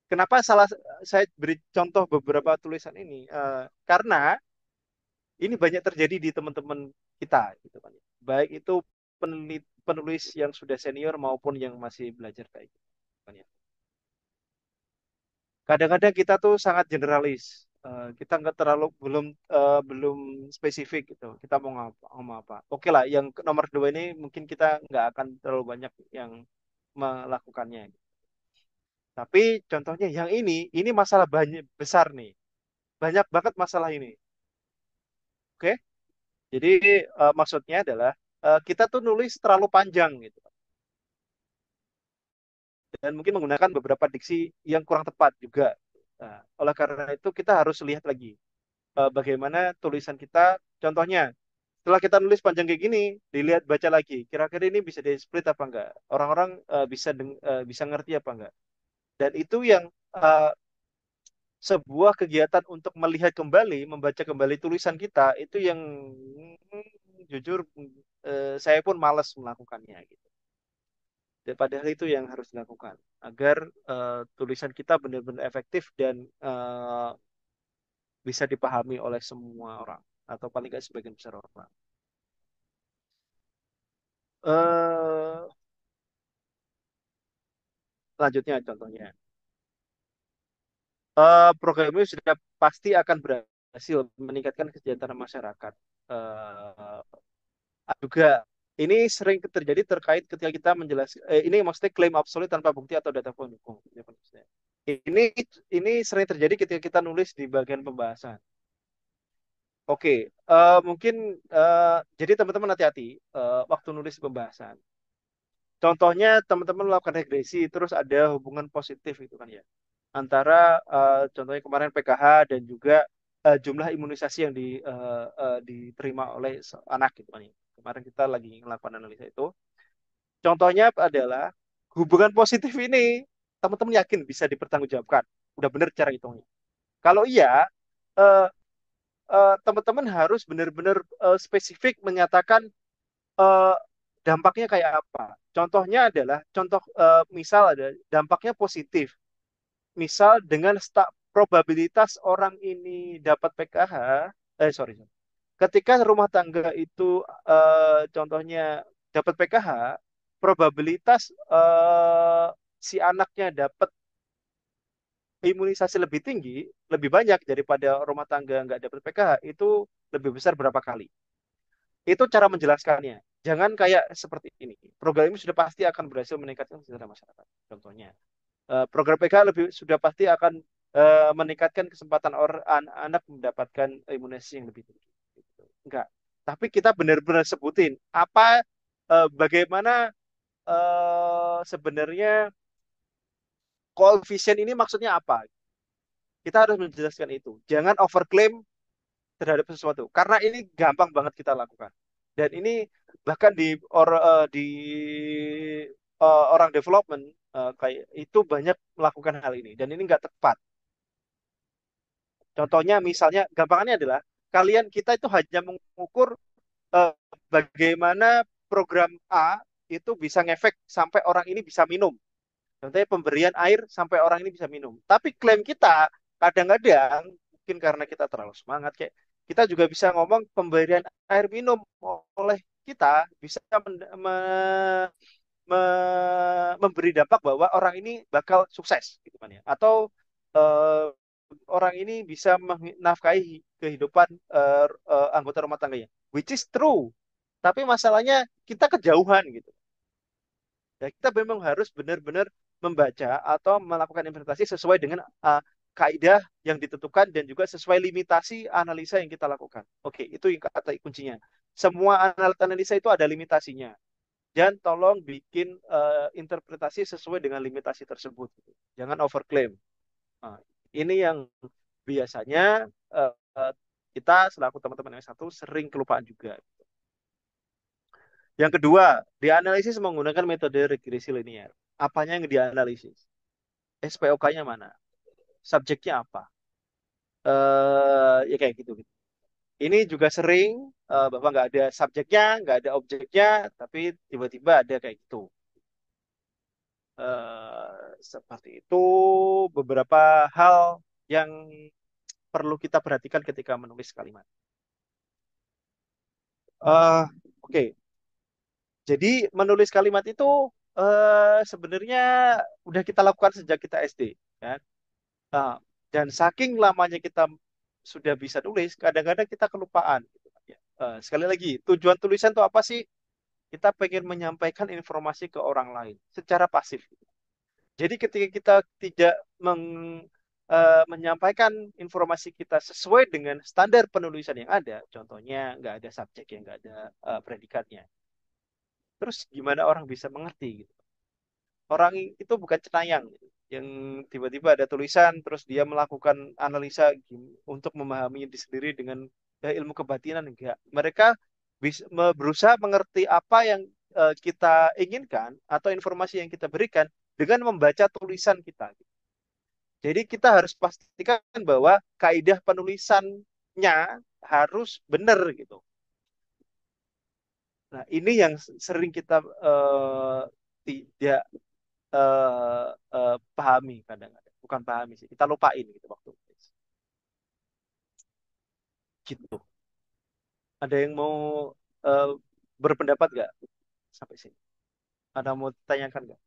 kenapa salah saya beri contoh beberapa tulisan ini? Karena ini banyak terjadi di teman-teman kita gitu kan. Baik itu penulis yang sudah senior maupun yang masih belajar kayak gitu kan ya. Kadang-kadang kita tuh sangat generalis. Kita nggak terlalu belum spesifik gitu. Kita mau ngomong apa? Oke lah, yang nomor 2 ini mungkin kita nggak akan terlalu banyak yang melakukannya. Tapi contohnya yang ini masalah banyak besar nih. Banyak banget masalah ini. Oke? Jadi maksudnya adalah kita tuh nulis terlalu panjang gitu. Dan mungkin menggunakan beberapa diksi yang kurang tepat juga. Nah, oleh karena itu kita harus lihat lagi bagaimana tulisan kita. Contohnya, setelah kita nulis panjang kayak gini, dilihat baca lagi. Kira-kira ini bisa di-split apa enggak? Orang-orang bisa ngerti apa enggak? Dan itu yang eh, sebuah kegiatan untuk melihat kembali, membaca kembali tulisan kita itu yang jujur saya pun malas melakukannya gitu. Dan padahal itu yang harus dilakukan agar tulisan kita benar-benar efektif dan bisa dipahami oleh semua orang atau paling nggak sebagian besar orang. eh Lanjutnya contohnya, program ini sudah pasti akan berhasil meningkatkan kesejahteraan masyarakat. Juga Ini sering terjadi terkait ketika kita menjelaskan ini maksudnya klaim absolut tanpa bukti atau data pendukung. Ini ini sering terjadi ketika kita nulis di bagian pembahasan. Oke, mungkin jadi teman-teman hati-hati waktu nulis pembahasan. Contohnya teman-teman melakukan regresi terus ada hubungan positif itu kan ya antara contohnya kemarin PKH dan juga jumlah imunisasi yang diterima oleh anak gitu kan ya. Kemarin kita lagi melakukan analisa itu. Contohnya adalah hubungan positif ini teman-teman yakin bisa dipertanggungjawabkan. Udah benar cara hitungnya. Kalau iya, eh, teman-teman harus benar-benar spesifik menyatakan eh, dampaknya kayak apa. Contohnya adalah contoh misal ada dampaknya positif. Misal dengan probabilitas orang ini dapat PKH, sorry, sorry. Ketika rumah tangga itu contohnya dapat PKH, probabilitas si anaknya dapat imunisasi lebih tinggi, lebih banyak daripada rumah tangga nggak dapat PKH, itu lebih besar berapa kali. Itu cara menjelaskannya. Jangan kayak seperti ini. Program ini sudah pasti akan berhasil meningkatkan kesejahteraan masyarakat. Contohnya, program PK lebih sudah pasti akan meningkatkan kesempatan anak mendapatkan imunisasi yang lebih tinggi. Gitu. Enggak. Tapi kita benar-benar sebutin apa bagaimana sebenarnya koefisien ini maksudnya apa. Kita harus menjelaskan itu. Jangan overclaim terhadap sesuatu karena ini gampang banget kita lakukan. Dan ini bahkan di orang development kayak itu banyak melakukan hal ini dan ini nggak tepat. Contohnya misalnya gampangannya adalah kalian kita itu hanya mengukur eh, bagaimana program A itu bisa ngefek sampai orang ini bisa minum. Contohnya pemberian air sampai orang ini bisa minum. Tapi klaim kita kadang-kadang mungkin karena kita terlalu semangat kayak kita juga bisa ngomong pemberian air minum oleh kita bisa memberi dampak bahwa orang ini bakal sukses gitu kan ya. Atau eh, orang ini bisa menafkahi kehidupan anggota rumah tangganya, which is true. Tapi masalahnya kita kejauhan gitu. Ya, kita memang harus benar-benar membaca atau melakukan interpretasi sesuai dengan kaidah yang ditentukan dan juga sesuai limitasi analisa yang kita lakukan. Oke, itu yang kata kuncinya. Semua analisa itu ada limitasinya. Dan tolong bikin interpretasi sesuai dengan limitasi tersebut. Jangan overclaim. Nah, ini yang biasanya uh, kita selaku teman-teman yang satu sering kelupaan juga. Yang kedua, dianalisis menggunakan metode regresi linear. Apanya yang dianalisis? SPOK-nya mana? Subjeknya apa? Ya kayak gitu. Ini juga sering bahwa nggak ada subjeknya, nggak ada objeknya, tapi tiba-tiba ada kayak gitu. Seperti itu beberapa hal yang perlu kita perhatikan ketika menulis kalimat. Oke, jadi menulis kalimat itu sebenarnya udah kita lakukan sejak kita SD, kan? Nah, dan saking lamanya kita sudah bisa tulis, kadang-kadang kita kelupaan. Gitu kan, ya. Sekali lagi, tujuan tulisan itu apa sih? Kita pengen menyampaikan informasi ke orang lain secara pasif. Jadi ketika kita tidak menyampaikan informasi kita sesuai dengan standar penulisan yang ada, contohnya nggak ada subjek yang nggak ada predikatnya, terus gimana orang bisa mengerti gitu? Orang itu bukan cenayang gitu, yang tiba-tiba ada tulisan terus dia melakukan analisa untuk memahami diri sendiri dengan ilmu kebatinan enggak. Mereka bisa berusaha mengerti apa yang kita inginkan atau informasi yang kita berikan dengan membaca tulisan kita. Jadi kita harus pastikan bahwa kaidah penulisannya harus benar gitu. Nah, ini yang sering kita tidak pahami kadang-kadang. Bukan pahami sih, kita lupain gitu waktu nulis. Gitu. Ada yang mau eh, berpendapat nggak sampai sini? Ada mau tanyakan nggak?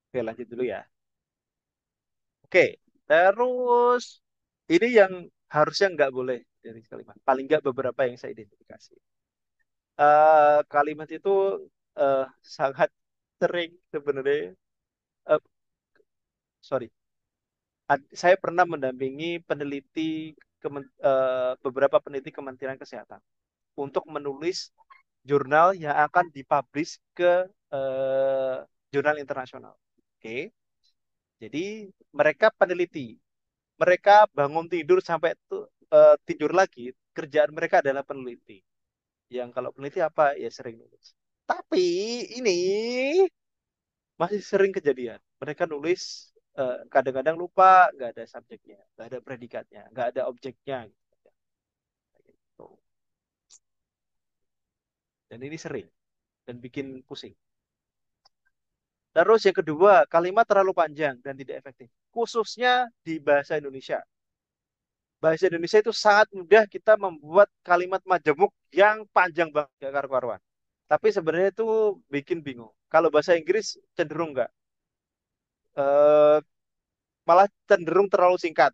Oke, lanjut dulu ya. Oke, terus ini yang harusnya nggak boleh dari kalimat. Paling nggak beberapa yang saya identifikasi. Kalimat itu eh, sangat sering sebenarnya. eh, sorry, saya pernah mendampingi beberapa peneliti Kementerian Kesehatan untuk menulis jurnal yang akan dipublish ke jurnal internasional. Oke, jadi mereka peneliti, mereka bangun tidur sampai tidur lagi, kerjaan mereka adalah peneliti. Yang kalau peneliti apa ya sering nulis. Tapi ini masih sering kejadian. Mereka nulis kadang-kadang lupa, nggak ada subjeknya, nggak ada predikatnya, nggak ada objeknya. Gitu. Dan ini sering dan bikin pusing. Terus yang kedua, kalimat terlalu panjang dan tidak efektif. Khususnya di bahasa Indonesia. Bahasa Indonesia itu sangat mudah kita membuat kalimat majemuk yang panjang banget, gak karu-karuan. Tapi sebenarnya itu bikin bingung. Kalau bahasa Inggris cenderung nggak. Eh, Malah cenderung terlalu singkat.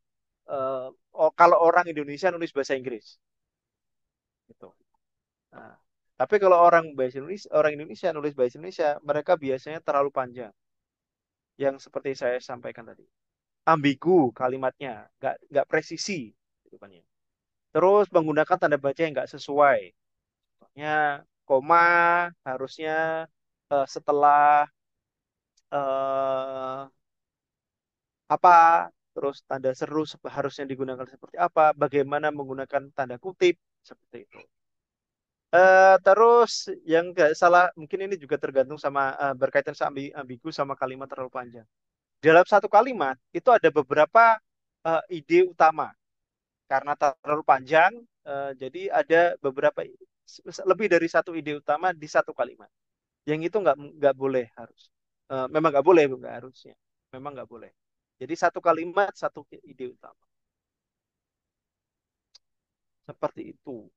Kalau orang Indonesia nulis bahasa Inggris. Gitu. Nah, tapi kalau orang Indonesia nulis bahasa Indonesia, mereka biasanya terlalu panjang. Yang seperti saya sampaikan tadi. Ambigu kalimatnya, nggak presisi. Gitu kan ya. Terus menggunakan tanda baca yang nggak sesuai. Contohnya, koma harusnya setelah eh, apa, terus tanda seru harusnya digunakan seperti apa, bagaimana menggunakan tanda kutip, seperti itu. Terus yang nggak salah, mungkin ini juga tergantung sama berkaitan sama ambigu sama kalimat terlalu panjang. Dalam satu kalimat itu ada beberapa ide utama. Karena terlalu panjang, jadi ada beberapa lebih dari satu ide utama di satu kalimat. Yang itu nggak boleh harus. Memang nggak boleh, nggak harusnya. Memang nggak boleh. Jadi satu kalimat satu ide utama. Seperti itu.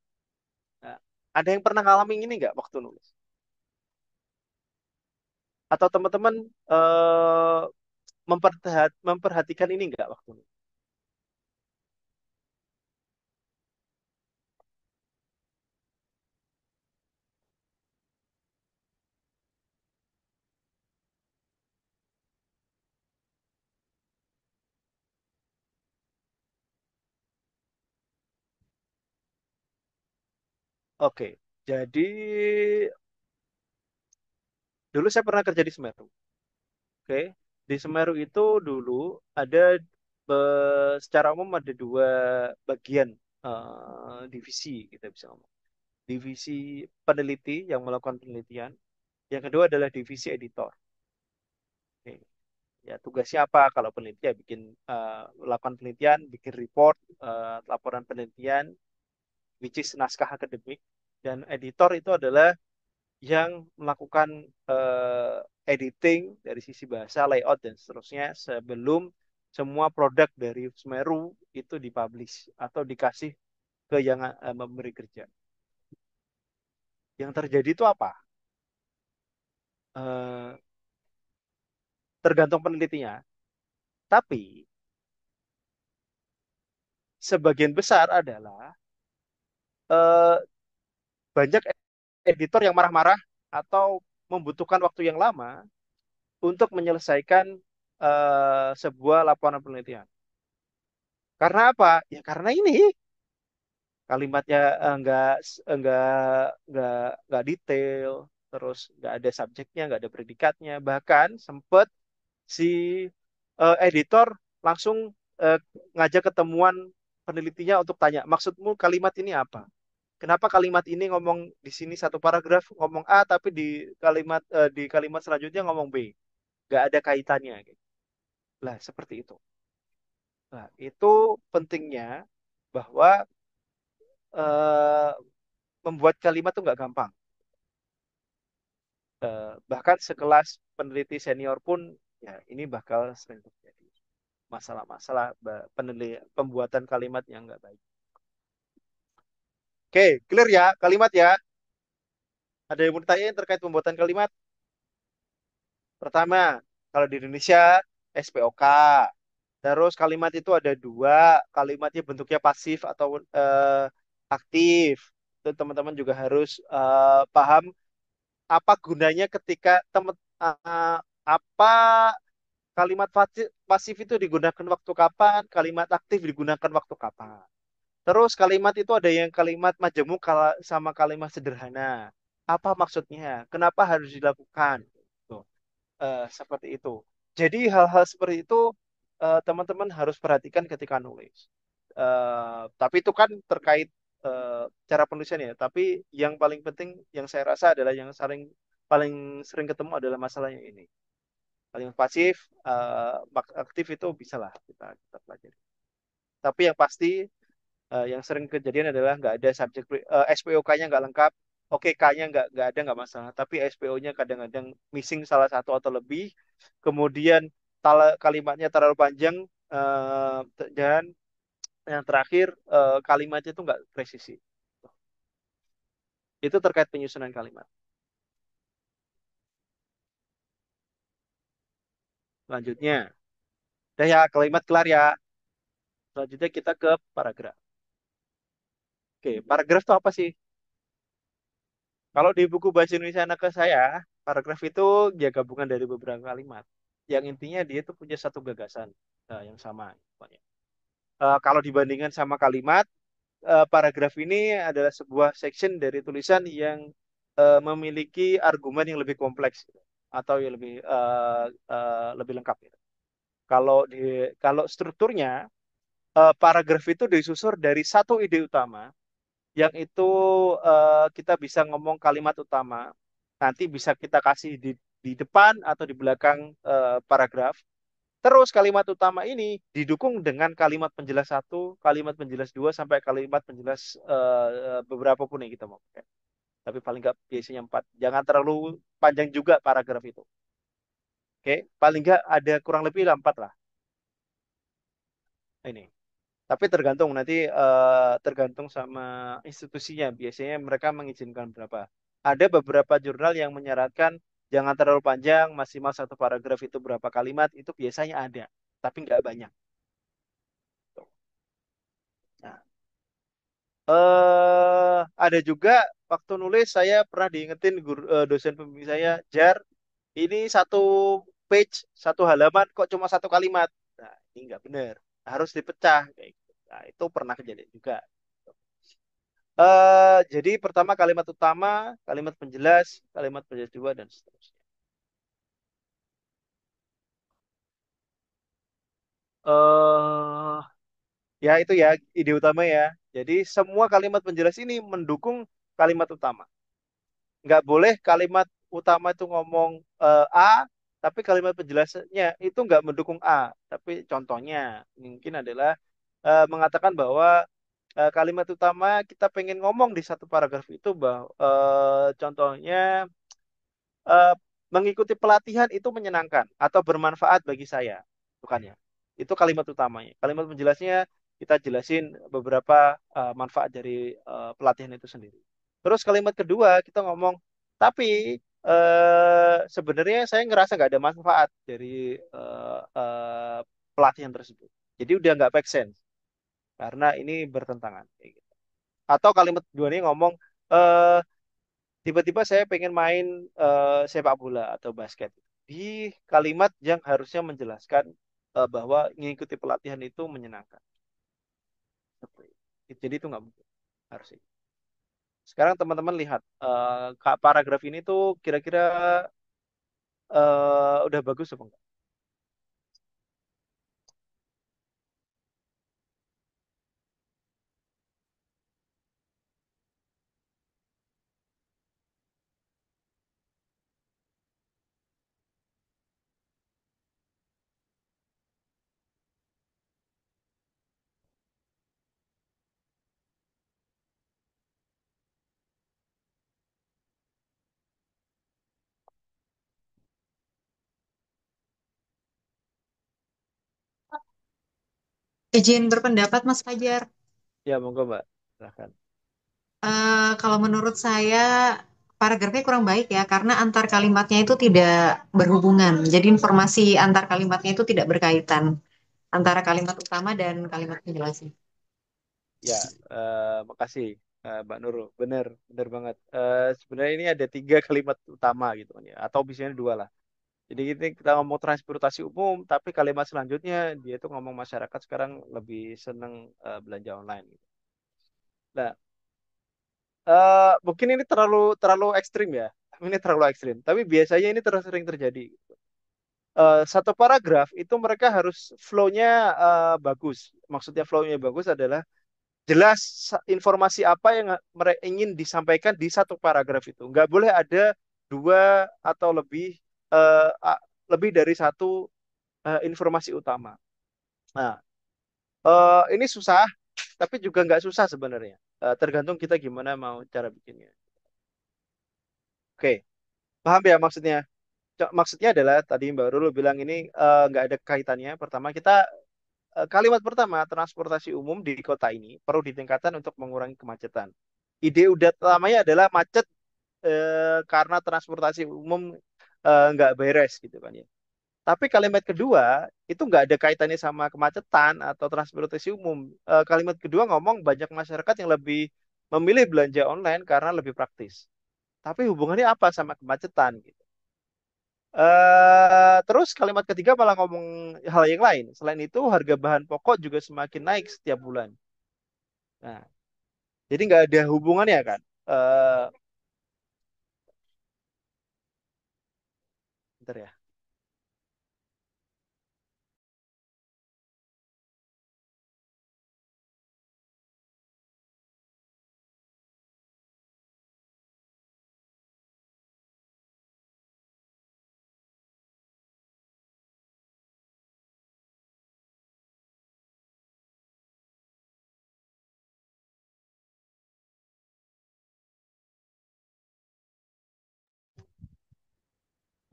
Nah, ada yang pernah ngalamin ini nggak waktu nulis? Atau teman-teman eh, memperhatikan ini nggak waktu nulis? Oke, jadi dulu saya pernah kerja di Semeru. Oke, di Semeru itu dulu ada secara umum ada dua bagian divisi kita bisa ngomong. Divisi peneliti yang melakukan penelitian. Yang kedua adalah divisi editor. Oke. Ya, tugasnya apa kalau peneliti ya bikin melakukan penelitian, bikin report, laporan penelitian, which is naskah akademik. Dan editor itu adalah yang melakukan editing dari sisi bahasa, layout dan seterusnya sebelum semua produk dari Semeru itu dipublish atau dikasih ke yang memberi kerja. Yang terjadi itu apa? Eh, Tergantung penelitinya. Tapi sebagian besar adalah eh, banyak editor yang marah-marah atau membutuhkan waktu yang lama untuk menyelesaikan sebuah laporan penelitian. Karena apa? Ya karena ini kalimatnya enggak enggak enggak detail, terus enggak ada subjeknya, enggak ada predikatnya, bahkan sempet si editor langsung eh, ngajak ketemuan penelitinya untuk tanya, maksudmu kalimat ini apa? Kenapa kalimat ini ngomong di sini satu paragraf ngomong A, tapi di kalimat selanjutnya ngomong B, nggak ada kaitannya. Gitu. Lah seperti itu. Nah itu pentingnya bahwa eh, membuat kalimat itu nggak gampang. Bahkan sekelas peneliti senior pun ya ini bakal sering terjadi masalah-masalah pembuatan kalimat yang nggak baik. Oke, clear ya kalimat ya. Ada yang mau ditanya terkait pembuatan kalimat? Pertama, Kalau di Indonesia SPOK. Terus kalimat itu ada dua, kalimatnya bentuknya pasif atau aktif. Itu teman-teman juga harus paham apa gunanya ketika teman apa kalimat pasif itu digunakan waktu kapan, kalimat aktif digunakan waktu kapan. Terus kalimat itu ada yang kalimat majemuk sama kalimat sederhana. Apa maksudnya? Kenapa harus dilakukan? Tuh, seperti itu. Jadi hal-hal seperti itu teman-teman harus perhatikan ketika nulis. Tapi itu kan terkait cara penulisan ya. Tapi yang paling penting yang saya rasa adalah yang paling sering ketemu adalah masalahnya ini. Kalimat pasif, aktif itu bisa lah kita pelajari. Tapi yang pasti yang sering kejadian adalah nggak ada subjek SPOK-nya nggak lengkap. Oke, K-nya nggak ada nggak masalah. Tapi SPO-nya kadang-kadang missing salah satu atau lebih. Kemudian kalimatnya terlalu panjang dan yang terakhir kalimatnya itu nggak presisi. Itu terkait penyusunan kalimat. Selanjutnya, udah ya kalimat kelar ya. Selanjutnya kita ke paragraf. Oke, paragraf itu apa sih? Kalau di buku Bahasa Indonesia anak ke saya, paragraf itu ya gabungan dari beberapa kalimat. Yang intinya dia itu punya satu gagasan yang sama. Pokoknya. Kalau dibandingkan sama kalimat, paragraf ini adalah sebuah section dari tulisan yang memiliki argumen yang lebih kompleks gitu, atau yang lebih lengkap. Gitu. Kalau strukturnya, paragraf itu disusun dari satu ide utama yang itu kita bisa ngomong kalimat utama. Nanti bisa kita kasih di depan atau di belakang paragraf. Terus kalimat utama ini didukung dengan kalimat penjelas satu, kalimat penjelas dua, sampai kalimat penjelas beberapa pun yang kita mau pakai. Tapi paling nggak biasanya empat. Jangan terlalu panjang juga paragraf itu. Oke, paling nggak ada kurang lebih empat lah. Ini. Tapi tergantung nanti tergantung sama institusinya. Biasanya mereka mengizinkan berapa. Ada beberapa jurnal yang menyarankan jangan terlalu panjang, maksimal satu paragraf itu berapa kalimat, itu biasanya ada, tapi nggak banyak. Nah, ada juga waktu nulis saya pernah diingetin dosen pembimbing saya, Jar, ini satu page, satu halaman kok cuma satu kalimat. Nah, ini nggak benar. Harus dipecah kayak gitu. Nah, itu pernah kejadian juga. Jadi pertama kalimat utama, kalimat penjelas dua, dan seterusnya. eh Ya itu ya ide utama ya. Jadi semua kalimat penjelas ini mendukung kalimat utama. Nggak boleh kalimat utama itu ngomong A, tapi kalimat penjelasannya itu nggak mendukung A. Tapi contohnya mungkin adalah mengatakan bahwa kalimat utama kita pengen ngomong di satu paragraf itu bahwa contohnya eh, mengikuti pelatihan itu menyenangkan atau bermanfaat bagi saya. Bukan ya. Itu kalimat utamanya. Kalimat penjelasnya kita jelasin beberapa manfaat dari pelatihan itu sendiri. Terus kalimat kedua kita ngomong, tapi sebenarnya saya ngerasa nggak ada manfaat dari pelatihan tersebut. Jadi udah nggak make sense karena ini bertentangan. Kayak gitu. Atau kalimat kedua ini ngomong, eh, tiba-tiba saya pengen main sepak bola atau basket. Di kalimat yang harusnya menjelaskan bahwa mengikuti pelatihan itu menyenangkan. Seperti itu. Jadi itu nggak mungkin. Harusnya. Sekarang teman-teman lihat paragraf ini tuh kira-kira udah bagus apa enggak? Izin berpendapat, Mas Fajar. Ya monggo Mbak. Silahkan. Kalau menurut saya paragrafnya kurang baik ya, karena antar kalimatnya itu tidak berhubungan. Jadi informasi antar kalimatnya itu tidak berkaitan antara kalimat utama dan kalimat penjelasan. Ya, makasih Mbak Nurul. Bener, bener banget. Sebenarnya ini ada tiga kalimat utama gitu kan ya, atau biasanya dua lah. Jadi ini kita ngomong transportasi umum, tapi kalimat selanjutnya dia itu ngomong masyarakat sekarang lebih seneng belanja online. Gitu. Nah, mungkin ini terlalu terlalu ekstrim ya. Ini terlalu ekstrim. Tapi biasanya ini terus sering terjadi. Satu paragraf itu mereka harus flow-nya bagus. Maksudnya flow-nya bagus adalah jelas informasi apa yang mereka ingin disampaikan di satu paragraf itu. Nggak boleh ada dua atau lebih dari satu informasi utama. Nah, ini susah, tapi juga nggak susah sebenarnya. Tergantung kita gimana mau cara bikinnya. Oke, paham ya maksudnya? Maksudnya adalah tadi Mbak Rulu bilang ini nggak ada kaitannya. Pertama, kalimat pertama, transportasi umum di kota ini perlu ditingkatkan untuk mengurangi kemacetan. Ide utamanya adalah macet karena transportasi umum nggak beres gitu kan ya. Tapi kalimat kedua itu nggak ada kaitannya sama kemacetan atau transportasi umum. Kalimat kedua ngomong banyak masyarakat yang lebih memilih belanja online karena lebih praktis. Tapi hubungannya apa sama kemacetan gitu? Terus kalimat ketiga malah ngomong hal yang lain. Selain itu, harga bahan pokok juga semakin naik setiap bulan. Nah, jadi nggak ada hubungannya kan? Eh, Bentar ya.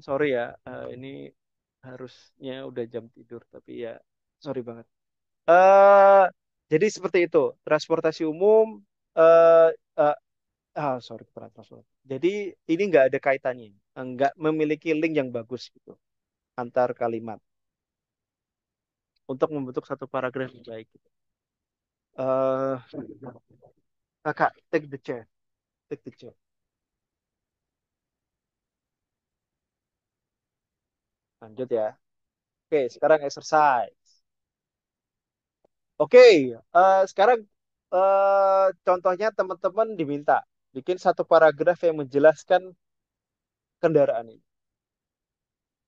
Sorry ya, ini harusnya udah jam tidur, tapi ya sorry banget. eh jadi seperti itu, transportasi umum, eh eh, sorry, transportasi. Jadi ini nggak ada kaitannya, nggak memiliki link yang bagus gitu antar kalimat untuk membentuk satu paragraf yang baik. Gitu. Eh, Kakak, take the chair, take the chair. Lanjut ya. Oke, sekarang exercise. Oke, sekarang contohnya teman-teman diminta bikin satu paragraf yang menjelaskan kendaraan ini.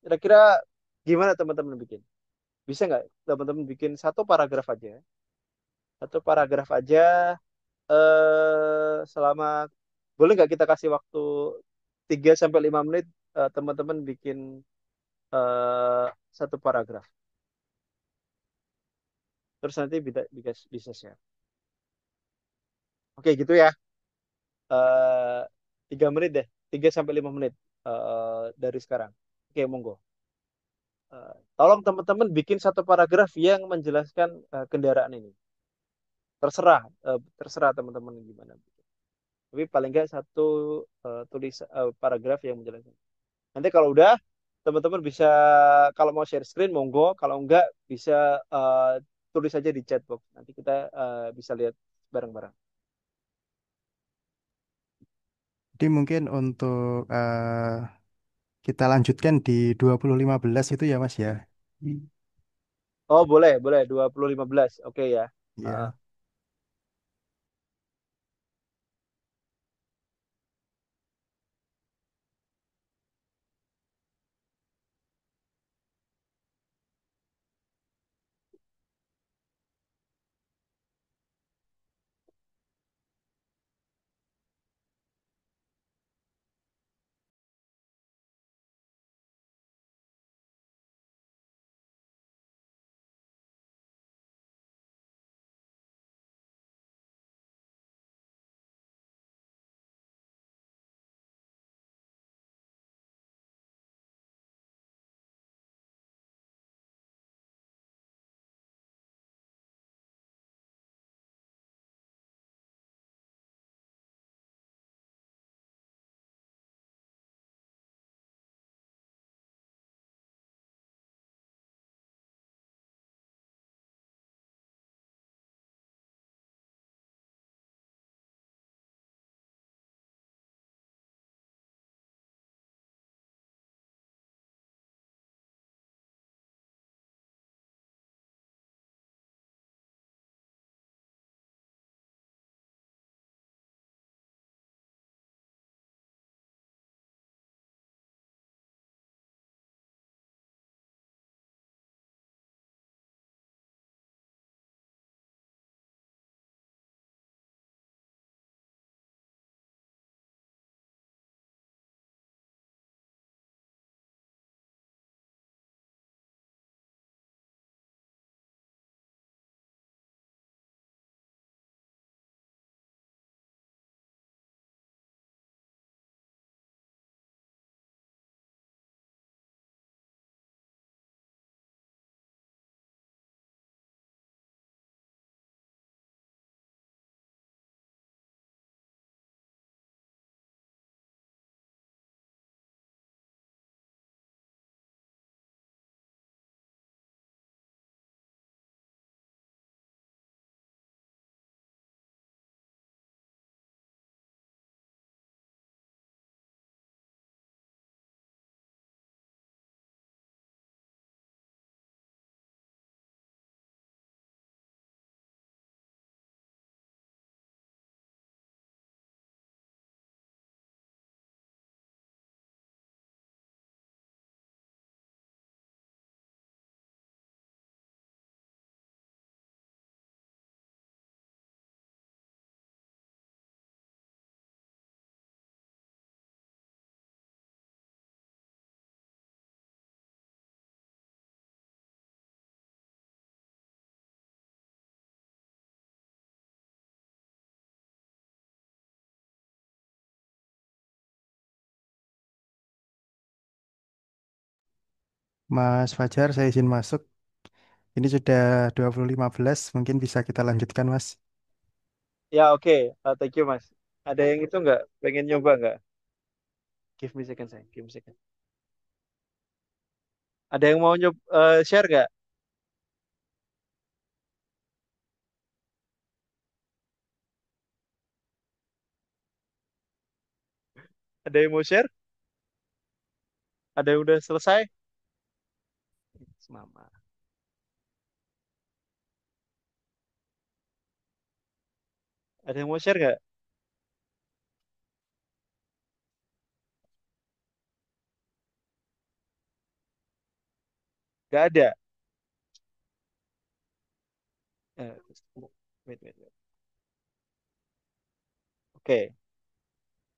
Kira-kira gimana teman-teman bikin? Bisa nggak teman-teman bikin satu paragraf aja? Satu paragraf aja selama boleh nggak kita kasih waktu 3 sampai 5 menit teman-teman bikin eh, satu paragraf. Terus nanti bisa share. Oke, gitu ya. 3 menit deh, 3 sampai 5 menit dari sekarang. Oke, monggo. Tolong teman-teman bikin satu paragraf yang menjelaskan kendaraan ini. Terserah teman-teman gimana. Tapi paling nggak satu paragraf yang menjelaskan. Nanti kalau udah, teman-teman bisa kalau mau share screen monggo, kalau enggak bisa tulis aja di chat box. Nanti kita bisa lihat bareng-bareng. Jadi mungkin untuk kita lanjutkan di 2015 itu ya Mas ya. Oh, boleh, boleh 2015. Oke ya. Ya. Mas Fajar, saya izin masuk. Ini sudah 20.15, mungkin bisa kita lanjutkan, Mas. Ya, oke. Thank you, Mas. Ada yang itu nggak? Pengen nyoba nggak? Give me a second, saya. Give me a second. Ada yang mau share nggak? Ada yang mau share? Ada yang udah selesai? Mama. Ada yang mau share nggak? Nggak ada. Wait, wait, wait. Oke.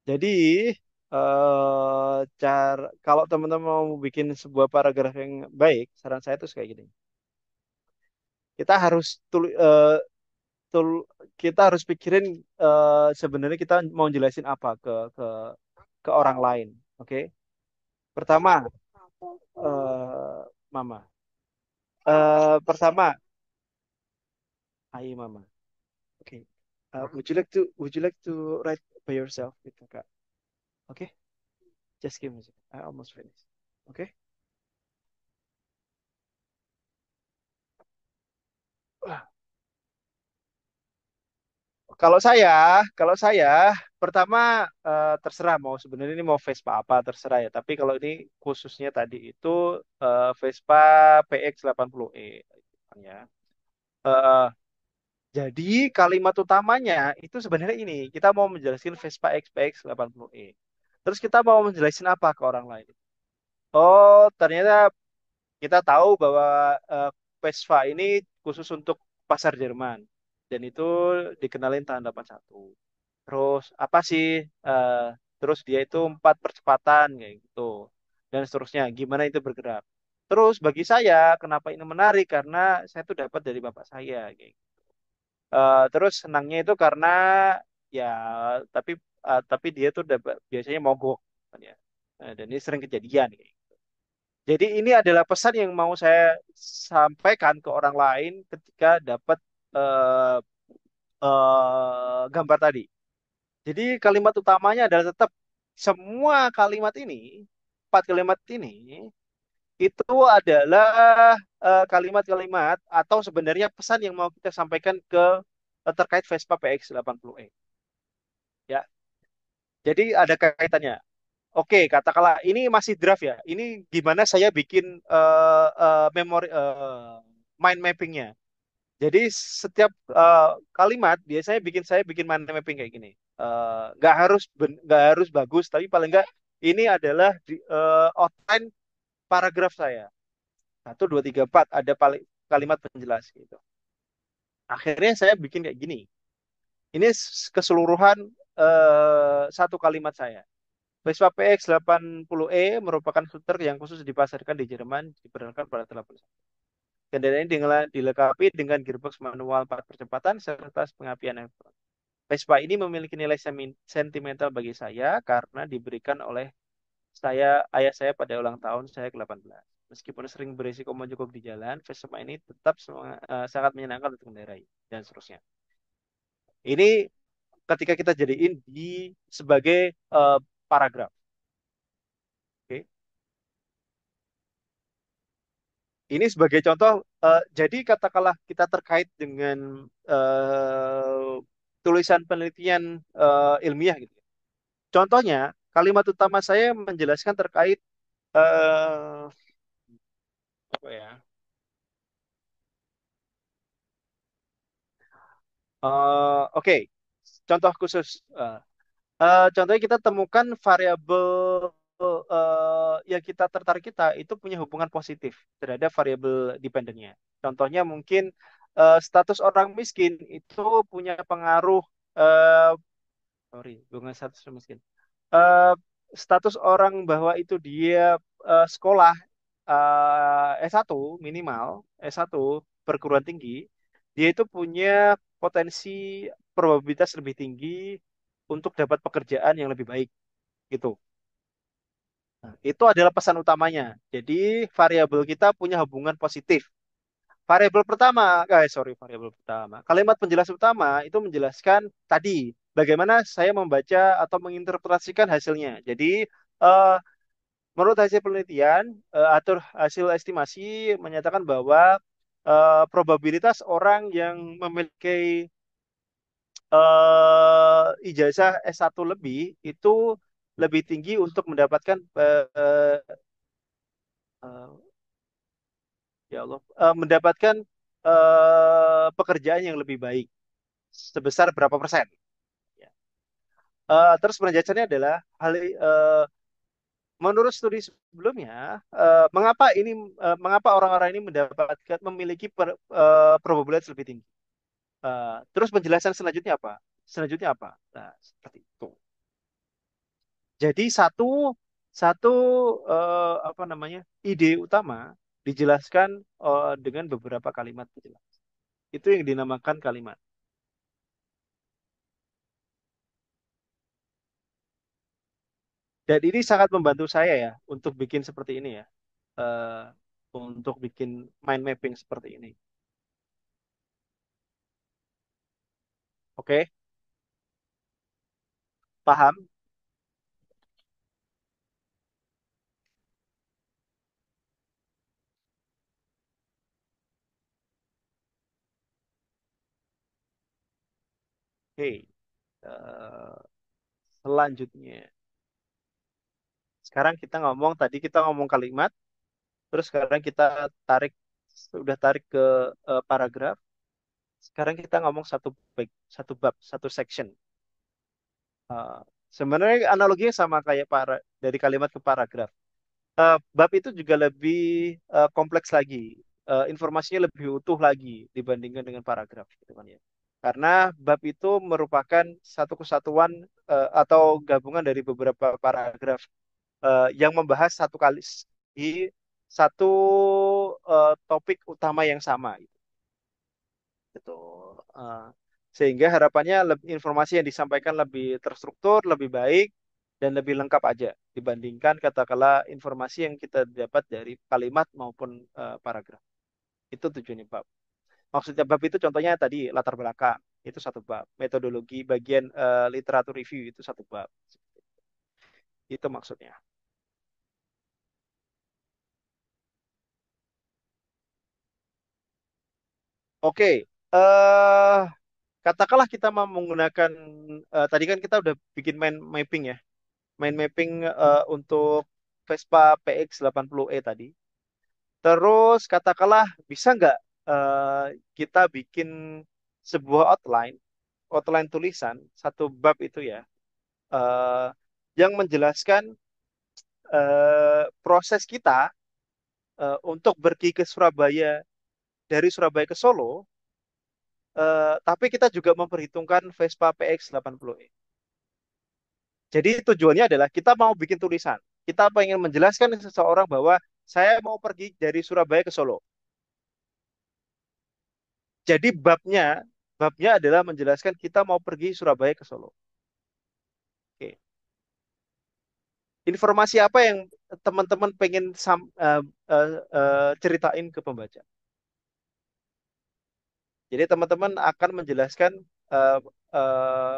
Jadi, kalau teman-teman mau bikin sebuah paragraf yang baik, saran saya tuh kayak gini. Kita harus tul- kita harus pikirin sebenarnya kita mau jelasin apa ke orang lain. Oke. Pertama, Mama. Pertama, Ayo Mama. Oke. Would you like to write by yourself gitu Kak? Oke. Just give me a second. I almost finished. Oke. Wah, kalau saya pertama terserah mau sebenarnya ini mau Vespa apa terserah ya. Tapi kalau ini khususnya tadi itu Vespa PX80E ya. Eh, jadi kalimat utamanya itu sebenarnya ini kita mau menjelaskan Vespa XPX80E. Terus kita mau menjelaskan apa ke orang lain? Oh, ternyata kita tahu bahwa eh, Vespa ini khusus untuk pasar Jerman dan itu dikenalin tahun 81. Terus apa sih? eh, Terus dia itu 4 percepatan kayak gitu dan seterusnya. Gimana itu bergerak? Terus bagi saya kenapa ini menarik karena saya tuh dapat dari bapak saya kayak gitu. Terus senangnya itu karena ya tapi tapi dia tuh biasanya mogok kan ya. Dan ini sering kejadian kayak gitu. Jadi ini adalah pesan yang mau saya sampaikan ke orang lain ketika dapat eh, gambar tadi. Jadi kalimat utamanya adalah tetap semua kalimat ini, 4 kalimat ini itu adalah kalimat-kalimat atau sebenarnya pesan yang mau kita sampaikan terkait Vespa PX80E. Ya, jadi ada kaitannya. Oke, katakanlah ini masih draft ya. Ini gimana saya bikin memori mind mappingnya. Jadi setiap kalimat biasanya saya bikin mind mapping kayak gini. Nggak harus bagus, tapi paling nggak ini adalah outline paragraf saya. Satu, dua, tiga, empat ada paling kalimat penjelas gitu. Akhirnya saya bikin kayak gini. Ini keseluruhan satu kalimat saya. Vespa PX80E merupakan skuter yang khusus dipasarkan di Jerman, diperkenalkan pada 81. Kendaraan ini dilengkapi dengan gearbox manual 4 percepatan serta pengapian elektronik. Vespa ini memiliki nilai sentimental bagi saya karena diberikan oleh ayah saya pada ulang tahun saya ke-18. Meskipun sering berisiko mogok di jalan, Vespa ini tetap sangat menyenangkan untuk mengendarai dan seterusnya. Ini ketika kita jadiin di sebagai paragraf. Oke. Ini sebagai contoh, jadi katakanlah kita terkait dengan tulisan penelitian ilmiah gitu. Contohnya, kalimat utama saya menjelaskan terkait apa ya? Oke, contoh khusus. Contohnya kita temukan variabel yang kita tertarik kita itu punya hubungan positif terhadap variabel dependennya. Contohnya mungkin status orang miskin itu punya pengaruh sorry, bukan status orang miskin. Eh, Status orang bahwa itu dia sekolah S1 minimal, S1 perguruan tinggi, dia itu punya potensi probabilitas lebih tinggi untuk dapat pekerjaan yang lebih baik gitu. Nah, itu adalah pesan utamanya. Jadi variabel kita punya hubungan positif. Variabel pertama, variabel pertama. Kalimat penjelas utama itu menjelaskan tadi bagaimana saya membaca atau menginterpretasikan hasilnya. Jadi eh, menurut hasil penelitian atau hasil estimasi menyatakan bahwa probabilitas orang yang memiliki ijazah S1 lebih itu lebih tinggi untuk mendapatkan eh, ya Allah mendapatkan pekerjaan yang lebih baik sebesar berapa persen. Ya. Terus penjelasannya adalah menurut studi sebelumnya, mengapa orang-orang ini memiliki probabilitas lebih tinggi. Terus penjelasan selanjutnya apa? Selanjutnya apa? Nah, seperti itu. Jadi satu satu apa namanya ide utama dijelaskan dengan beberapa kalimat penjelas. Itu yang dinamakan kalimat. Dan ini sangat membantu saya ya untuk bikin seperti ini ya, eh, untuk bikin mind mapping seperti ini. Oke, paham? Oke, eh, selanjutnya. Sekarang kita ngomong kalimat, terus sekarang kita tarik, sudah tarik ke paragraf. Sekarang kita ngomong satu bab, satu section. Eh, Sebenarnya analoginya sama kayak dari kalimat ke paragraf. Bab itu juga lebih kompleks lagi. Informasinya lebih utuh lagi dibandingkan dengan paragraf, gitu kan ya. Karena bab itu merupakan satu kesatuan atau gabungan dari beberapa paragraf yang membahas di satu topik utama yang sama. Gitu. Eh, Sehingga harapannya informasi yang disampaikan lebih terstruktur, lebih baik, dan lebih lengkap aja dibandingkan katakanlah informasi yang kita dapat dari kalimat maupun paragraf. Itu tujuannya bab. Maksudnya bab itu contohnya tadi latar belakang, itu satu bab. Metodologi bagian literatur review itu satu bab. Itu maksudnya. Oke, katakanlah kita mau menggunakan tadi kan kita udah bikin mind mapping ya. Mind mapping untuk Vespa PX80E tadi. Terus katakanlah bisa nggak eh, kita bikin sebuah outline tulisan satu bab itu ya, eh, yang menjelaskan proses kita untuk pergi ke Surabaya dari Surabaya ke Solo, tapi kita juga memperhitungkan Vespa PX80E. Jadi tujuannya adalah kita mau bikin tulisan. Kita pengen menjelaskan ke seseorang bahwa saya mau pergi dari Surabaya ke Solo. Jadi babnya adalah menjelaskan kita mau pergi Surabaya ke Solo. Oke. Informasi apa yang teman-teman pengen ceritain ke pembaca? Jadi teman-teman akan menjelaskan eh, eh,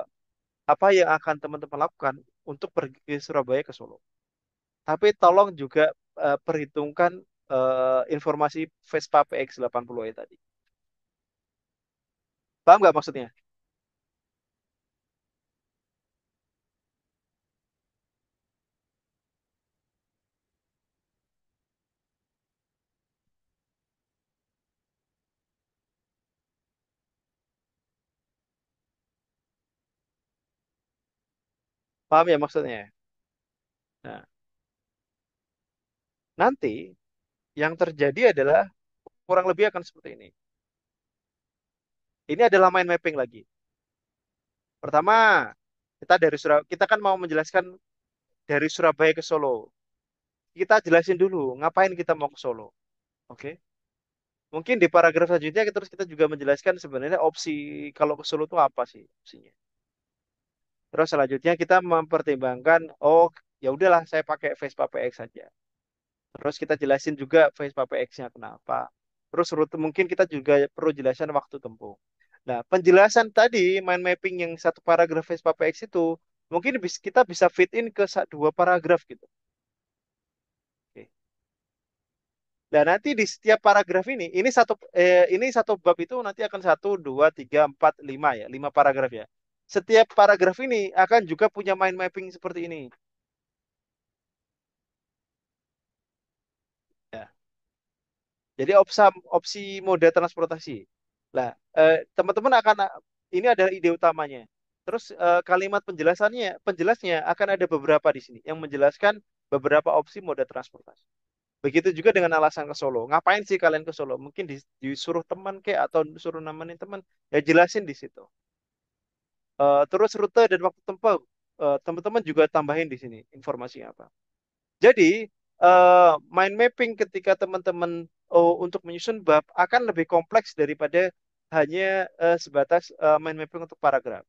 apa yang akan teman-teman lakukan untuk pergi ke Surabaya ke Solo. Tapi tolong juga perhitungkan informasi Vespa PX80E tadi. Paham nggak maksudnya? Paham ya maksudnya? Nah, nanti yang terjadi adalah kurang lebih akan seperti ini. Ini adalah mind mapping lagi. Pertama, kita kan mau menjelaskan dari Surabaya ke Solo. Kita jelasin dulu ngapain kita mau ke Solo. Oke. Mungkin di paragraf selanjutnya kita juga menjelaskan sebenarnya opsi kalau ke Solo itu apa sih opsinya. Terus selanjutnya kita mempertimbangkan, oh ya udahlah saya pakai Vespa PX saja. Terus kita jelasin juga Vespa PX-nya kenapa. Terus rute mungkin kita juga perlu jelasin waktu tempuh. Nah, penjelasan tadi mind mapping yang satu paragraf Vespa PX itu mungkin kita bisa fit in ke dua paragraf gitu. Oke. Nah, nanti di setiap paragraf ini satu bab itu nanti akan satu, dua, tiga, empat, lima ya, lima paragraf ya. Setiap paragraf ini akan juga punya mind mapping seperti ini. Ya. Jadi opsi mode transportasi. Lah, teman-teman akan ini adalah ide utamanya. Terus kalimat penjelasnya akan ada beberapa di sini yang menjelaskan beberapa opsi mode transportasi. Begitu juga dengan alasan ke Solo. Ngapain sih kalian ke Solo? Mungkin disuruh teman kayak atau disuruh nemenin teman, ya jelasin di situ. Terus rute dan waktu tempuh, teman-teman juga tambahin di sini informasinya apa. Jadi, mind mapping ketika teman-teman untuk menyusun bab akan lebih kompleks daripada hanya sebatas mind mapping untuk paragraf.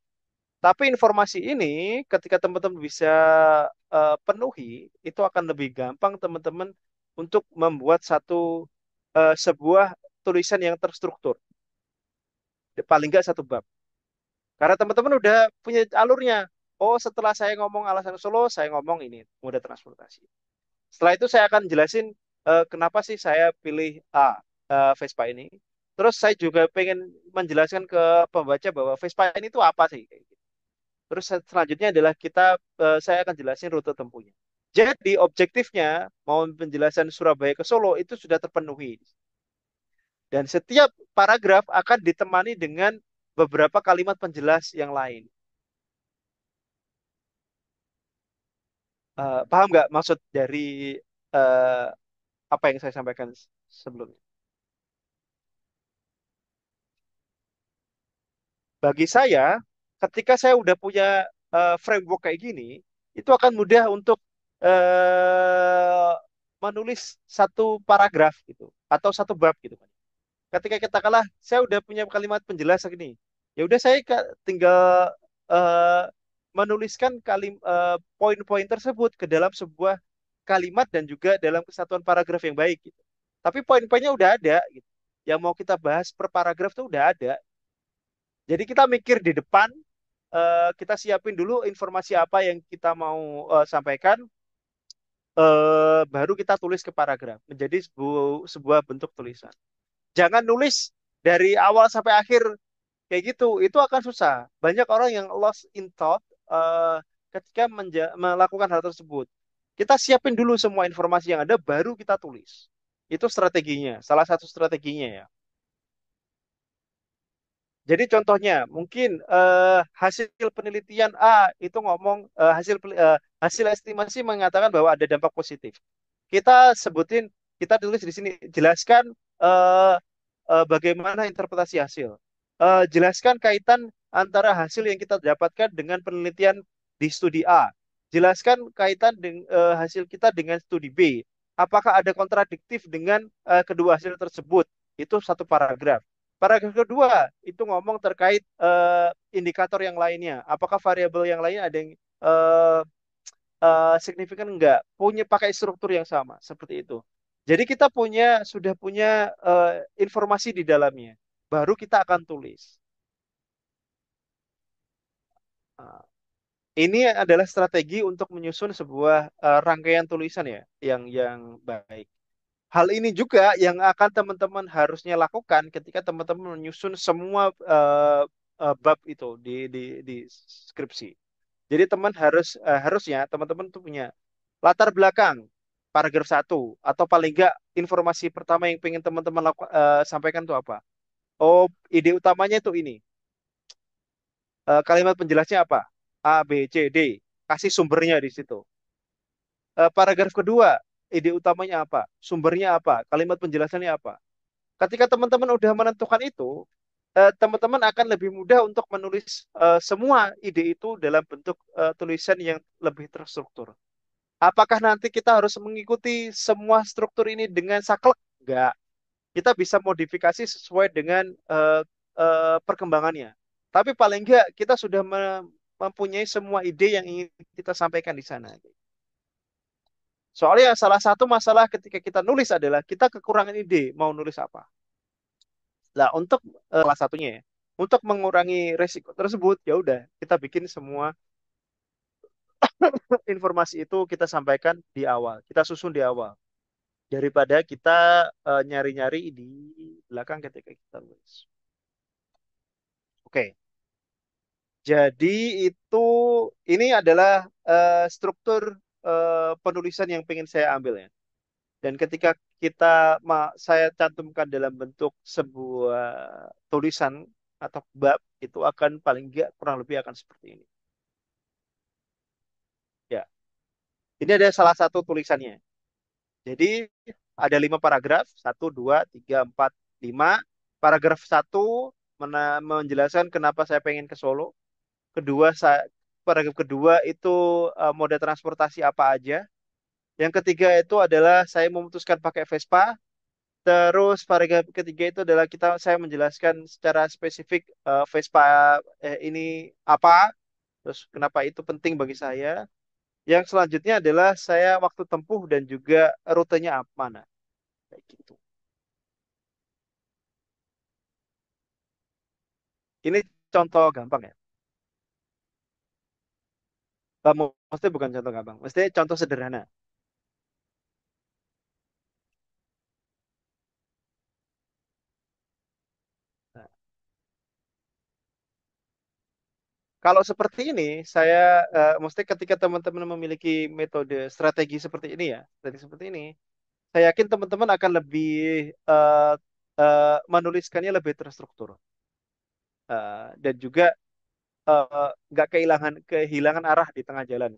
Tapi informasi ini ketika teman-teman bisa penuhi, itu akan lebih gampang teman-teman untuk membuat sebuah tulisan yang terstruktur. Paling nggak satu bab. Karena teman-teman udah punya alurnya. Oh, setelah saya ngomong alasan Solo, saya ngomong ini, moda transportasi. Setelah itu saya akan jelasin kenapa sih saya pilih Vespa ini. Terus saya juga pengen menjelaskan ke pembaca bahwa Vespa ini itu apa sih, kayak gitu. Terus selanjutnya adalah saya akan jelasin rute tempuhnya. Jadi objektifnya mau penjelasan Surabaya ke Solo itu sudah terpenuhi. Dan setiap paragraf akan ditemani dengan beberapa kalimat penjelas yang lain. Paham nggak maksud dari eh, apa yang saya sampaikan sebelumnya? Bagi saya, ketika saya udah punya framework kayak gini, itu akan mudah untuk eh, menulis satu paragraf gitu atau satu bab gitu. Ketika kita kalah, saya udah punya kalimat penjelas gini. Ya udah saya tinggal eh, menuliskan poin-poin tersebut ke dalam sebuah kalimat dan juga dalam kesatuan paragraf yang baik gitu. Tapi poin-poinnya udah ada gitu. Yang mau kita bahas per paragraf tuh udah ada. Jadi kita mikir di depan, kita siapin dulu informasi apa yang kita mau sampaikan, baru kita tulis ke paragraf menjadi sebuah bentuk tulisan. Jangan nulis dari awal sampai akhir kayak gitu, itu akan susah. Banyak orang yang lost in thought ketika melakukan hal tersebut. Kita siapin dulu semua informasi yang ada, baru kita tulis. Itu strateginya, salah satu strateginya ya. Jadi contohnya, mungkin hasil penelitian A itu ngomong hasil estimasi mengatakan bahwa ada dampak positif. Kita sebutin, kita tulis di sini, jelaskan eh, bagaimana interpretasi hasil. Jelaskan kaitan antara hasil yang kita dapatkan dengan penelitian di studi A. Jelaskan kaitan dengan hasil kita dengan studi B. Apakah ada kontradiktif dengan kedua hasil tersebut? Itu satu paragraf. Paragraf kedua itu ngomong terkait indikator yang lainnya. Apakah variabel yang lainnya ada yang eh, signifikan enggak? Punya pakai struktur yang sama seperti itu. Jadi kita sudah punya informasi di dalamnya. Baru kita akan tulis. Nah, ini adalah strategi untuk menyusun sebuah rangkaian tulisan ya, yang baik. Hal ini juga yang akan teman-teman harusnya lakukan ketika teman-teman menyusun semua bab itu di skripsi. Jadi harusnya teman-teman tuh punya latar belakang paragraf satu atau paling enggak informasi pertama yang pengen teman-teman sampaikan itu apa? Oh, ide utamanya itu ini. Kalimat penjelasnya apa? A, B, C, D. Kasih sumbernya di situ. Paragraf kedua, ide utamanya apa? Sumbernya apa? Kalimat penjelasannya apa? Ketika teman-teman udah menentukan itu, teman-teman akan lebih mudah untuk menulis semua ide itu dalam bentuk tulisan yang lebih terstruktur. Apakah nanti kita harus mengikuti semua struktur ini dengan saklek? Enggak. Kita bisa modifikasi sesuai dengan perkembangannya. Tapi paling enggak kita sudah mempunyai semua ide yang ingin kita sampaikan di sana. Soalnya salah satu masalah ketika kita nulis adalah kita kekurangan ide mau nulis apa. Nah, untuk salah satunya ya, untuk mengurangi resiko tersebut, ya udah kita bikin semua informasi itu kita sampaikan di awal, kita susun di awal daripada kita nyari-nyari di belakang ketika kita nulis. Oke, jadi itu ini adalah struktur penulisan yang pengen saya ambil ya. Dan ketika kita saya cantumkan dalam bentuk sebuah tulisan atau bab itu akan paling enggak kurang lebih akan seperti ini. Ya, ini ada salah satu tulisannya. Jadi ada 5 paragraf, 1, 2, 3, 4, 5. Paragraf 1 menjelaskan kenapa saya pengen ke Solo. Kedua, paragraf kedua itu moda transportasi apa aja. Yang ketiga itu adalah saya memutuskan pakai Vespa. Terus paragraf ketiga itu adalah saya menjelaskan secara spesifik Vespa ini apa, terus kenapa itu penting bagi saya. Yang selanjutnya adalah saya waktu tempuh dan juga rutenya apa mana, kayak gitu. Ini contoh gampang ya. Maksudnya bukan contoh gampang, maksudnya contoh sederhana. Nah, kalau seperti ini, saya maksudnya ketika teman-teman memiliki metode strategi seperti ini ya, strategi seperti ini, saya yakin teman-teman akan lebih eh, menuliskannya lebih terstruktur. Dan juga nggak kehilangan kehilangan arah di tengah jalan.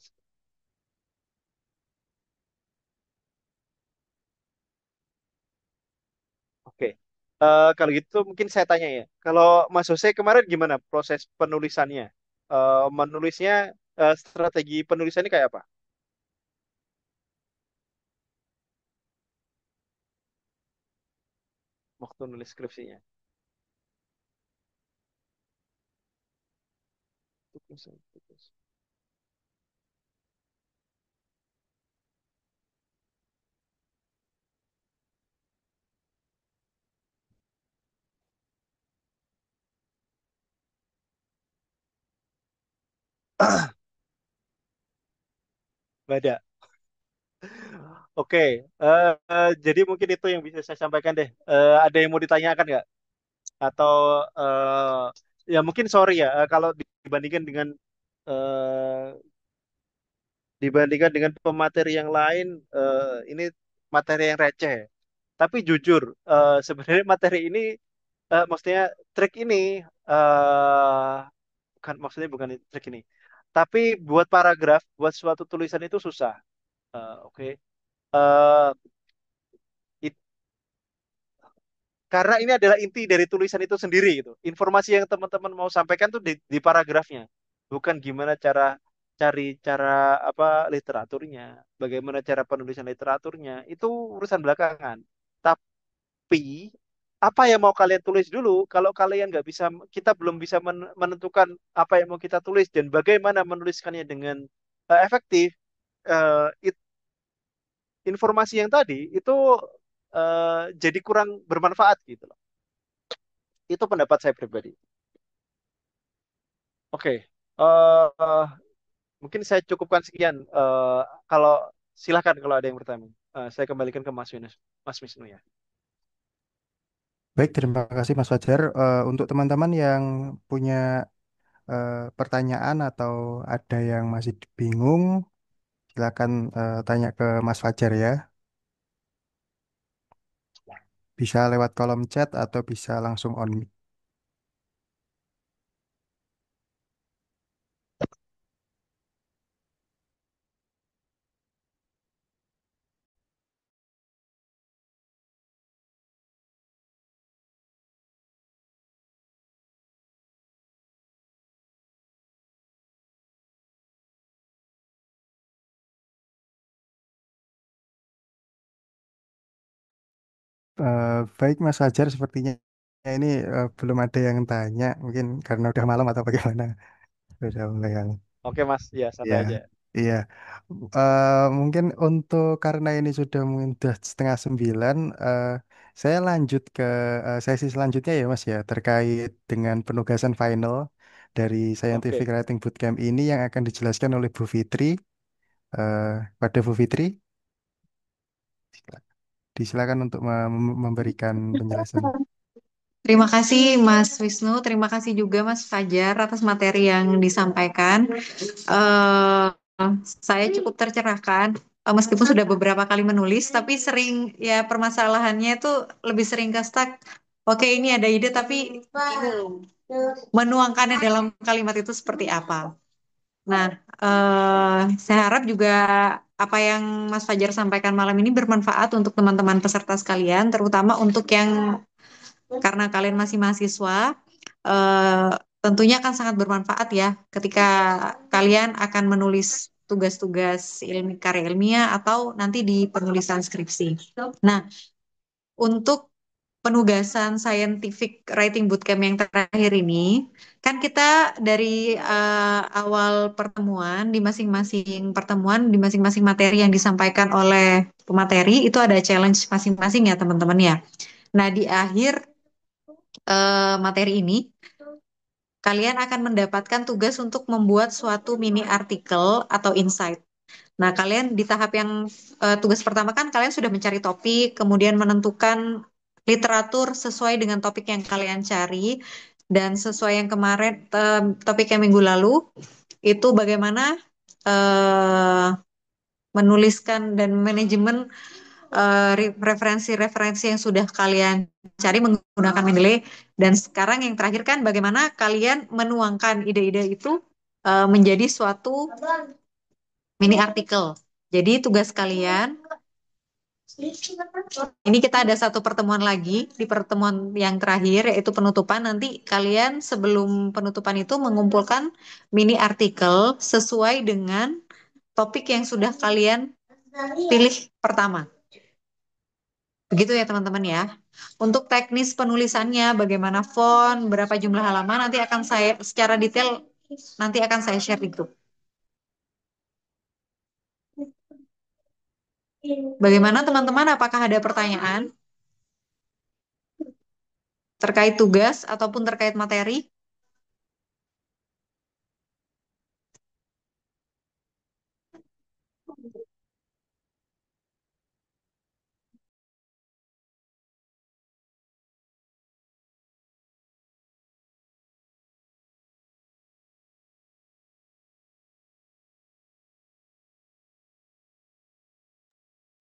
Oke. Kalau gitu mungkin saya tanya ya. Kalau Mas Jose kemarin gimana proses penulisannya? Menulisnya strategi penulisannya kayak apa? Waktu nulis skripsinya. Nggak ada. Oke, jadi mungkin itu yang bisa saya sampaikan deh. Ada yang mau ditanyakan nggak? Atau ya mungkin sorry ya, kalau dibandingkan dengan eh, pemateri yang lain, ini materi yang receh. Tapi jujur, sebenarnya materi ini, maksudnya trik ini, eh bukan maksudnya bukan trik ini. Tapi buat paragraf, buat suatu tulisan itu susah. Oke. Eh, Karena ini adalah inti dari tulisan itu sendiri gitu. Informasi yang teman-teman mau sampaikan tuh di paragrafnya. Bukan gimana cari cara apa literaturnya, bagaimana cara penulisan literaturnya, itu urusan belakangan. Tapi apa yang mau kalian tulis dulu, kalau kalian nggak bisa, kita belum bisa menentukan apa yang mau kita tulis dan bagaimana menuliskannya dengan efektif, informasi yang tadi itu jadi kurang bermanfaat gitu loh. Itu pendapat saya pribadi. Oke, mungkin saya cukupkan sekian. Kalau silakan kalau ada yang bertanya. Saya kembalikan ke Mas Yunus, Mas Wisnu ya. Baik, terima kasih Mas Fajar. Untuk teman-teman yang punya pertanyaan atau ada yang masih bingung, silakan tanya ke Mas Fajar ya. Bisa lewat kolom chat atau bisa langsung on mic. Baik Mas Fajar, sepertinya ini belum ada yang tanya, mungkin karena udah malam atau bagaimana. Udah mulai yang Oke Mas, ya santai ya. aja. Iya. Mungkin untuk karena ini sudah 8:30, saya lanjut ke sesi selanjutnya ya Mas ya, terkait dengan penugasan final dari Scientific Oke. Writing Bootcamp ini yang akan dijelaskan oleh Bu Fitri. Eh, Pada Bu Fitri, disilakan untuk memberikan penjelasan. Terima kasih Mas Wisnu, terima kasih juga Mas Fajar atas materi yang disampaikan. eh saya cukup tercerahkan, meskipun sudah beberapa kali menulis, tapi sering ya permasalahannya itu lebih sering ke stuck. Oke, ini ada ide, tapi menuangkannya dalam kalimat itu seperti apa. Nah, saya harap juga apa yang Mas Fajar sampaikan malam ini bermanfaat untuk teman-teman peserta sekalian, terutama untuk yang karena kalian masih mahasiswa, eh, tentunya akan sangat bermanfaat ya ketika kalian akan menulis tugas-tugas karya ilmiah atau nanti di penulisan skripsi. Nah, untuk penugasan scientific writing bootcamp yang terakhir ini, kan kita dari awal pertemuan di masing-masing pertemuan di masing-masing materi yang disampaikan oleh pemateri itu ada challenge masing-masing ya teman-teman ya. Nah, di akhir materi ini, kalian akan mendapatkan tugas untuk membuat suatu mini artikel atau insight. Nah, kalian di tahap yang tugas pertama kan kalian sudah mencari topik, kemudian menentukan literatur sesuai dengan topik yang kalian cari, dan sesuai yang kemarin topik yang minggu lalu itu bagaimana eh, menuliskan dan manajemen referensi-referensi yang sudah kalian cari menggunakan Mendeley. Dan sekarang yang terakhir kan bagaimana kalian menuangkan ide-ide itu menjadi suatu mini artikel. Jadi tugas kalian, ini kita ada satu pertemuan lagi di pertemuan yang terakhir yaitu penutupan. Nanti kalian sebelum penutupan itu mengumpulkan mini artikel sesuai dengan topik yang sudah kalian pilih pertama. Begitu ya teman-teman ya. Untuk teknis penulisannya, bagaimana font, berapa jumlah halaman, nanti akan saya secara detail nanti akan saya share di grup. Bagaimana teman-teman? Apakah ada pertanyaan terkait tugas ataupun terkait materi?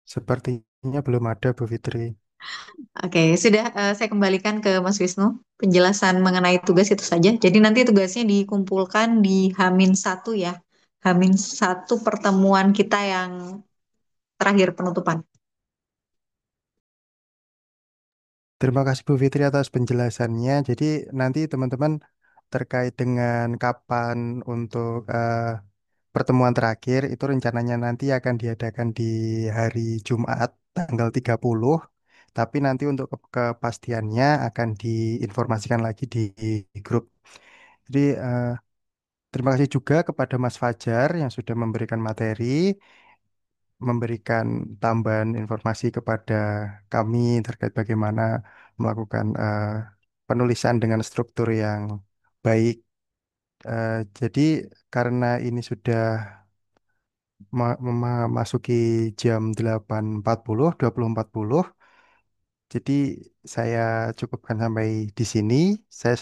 Sepertinya belum ada Bu Fitri. Oke, sudah saya kembalikan ke Mas Wisnu. Penjelasan mengenai tugas itu saja. Jadi nanti tugasnya dikumpulkan di Hamin 1 ya. Hamin 1 pertemuan kita yang terakhir penutupan. Terima kasih Bu Fitri atas penjelasannya. Jadi nanti teman-teman terkait dengan kapan untuk pertemuan terakhir itu rencananya nanti akan diadakan di hari Jumat tanggal 30. Tapi nanti untuk kepastiannya akan diinformasikan lagi di grup. Jadi terima kasih juga kepada Mas Fajar yang sudah memberikan materi, memberikan tambahan informasi kepada kami terkait bagaimana melakukan penulisan dengan struktur yang baik. Jadi karena ini sudah memasuki jam 8.40, 20.40, jadi saya cukupkan sampai di sini. Saya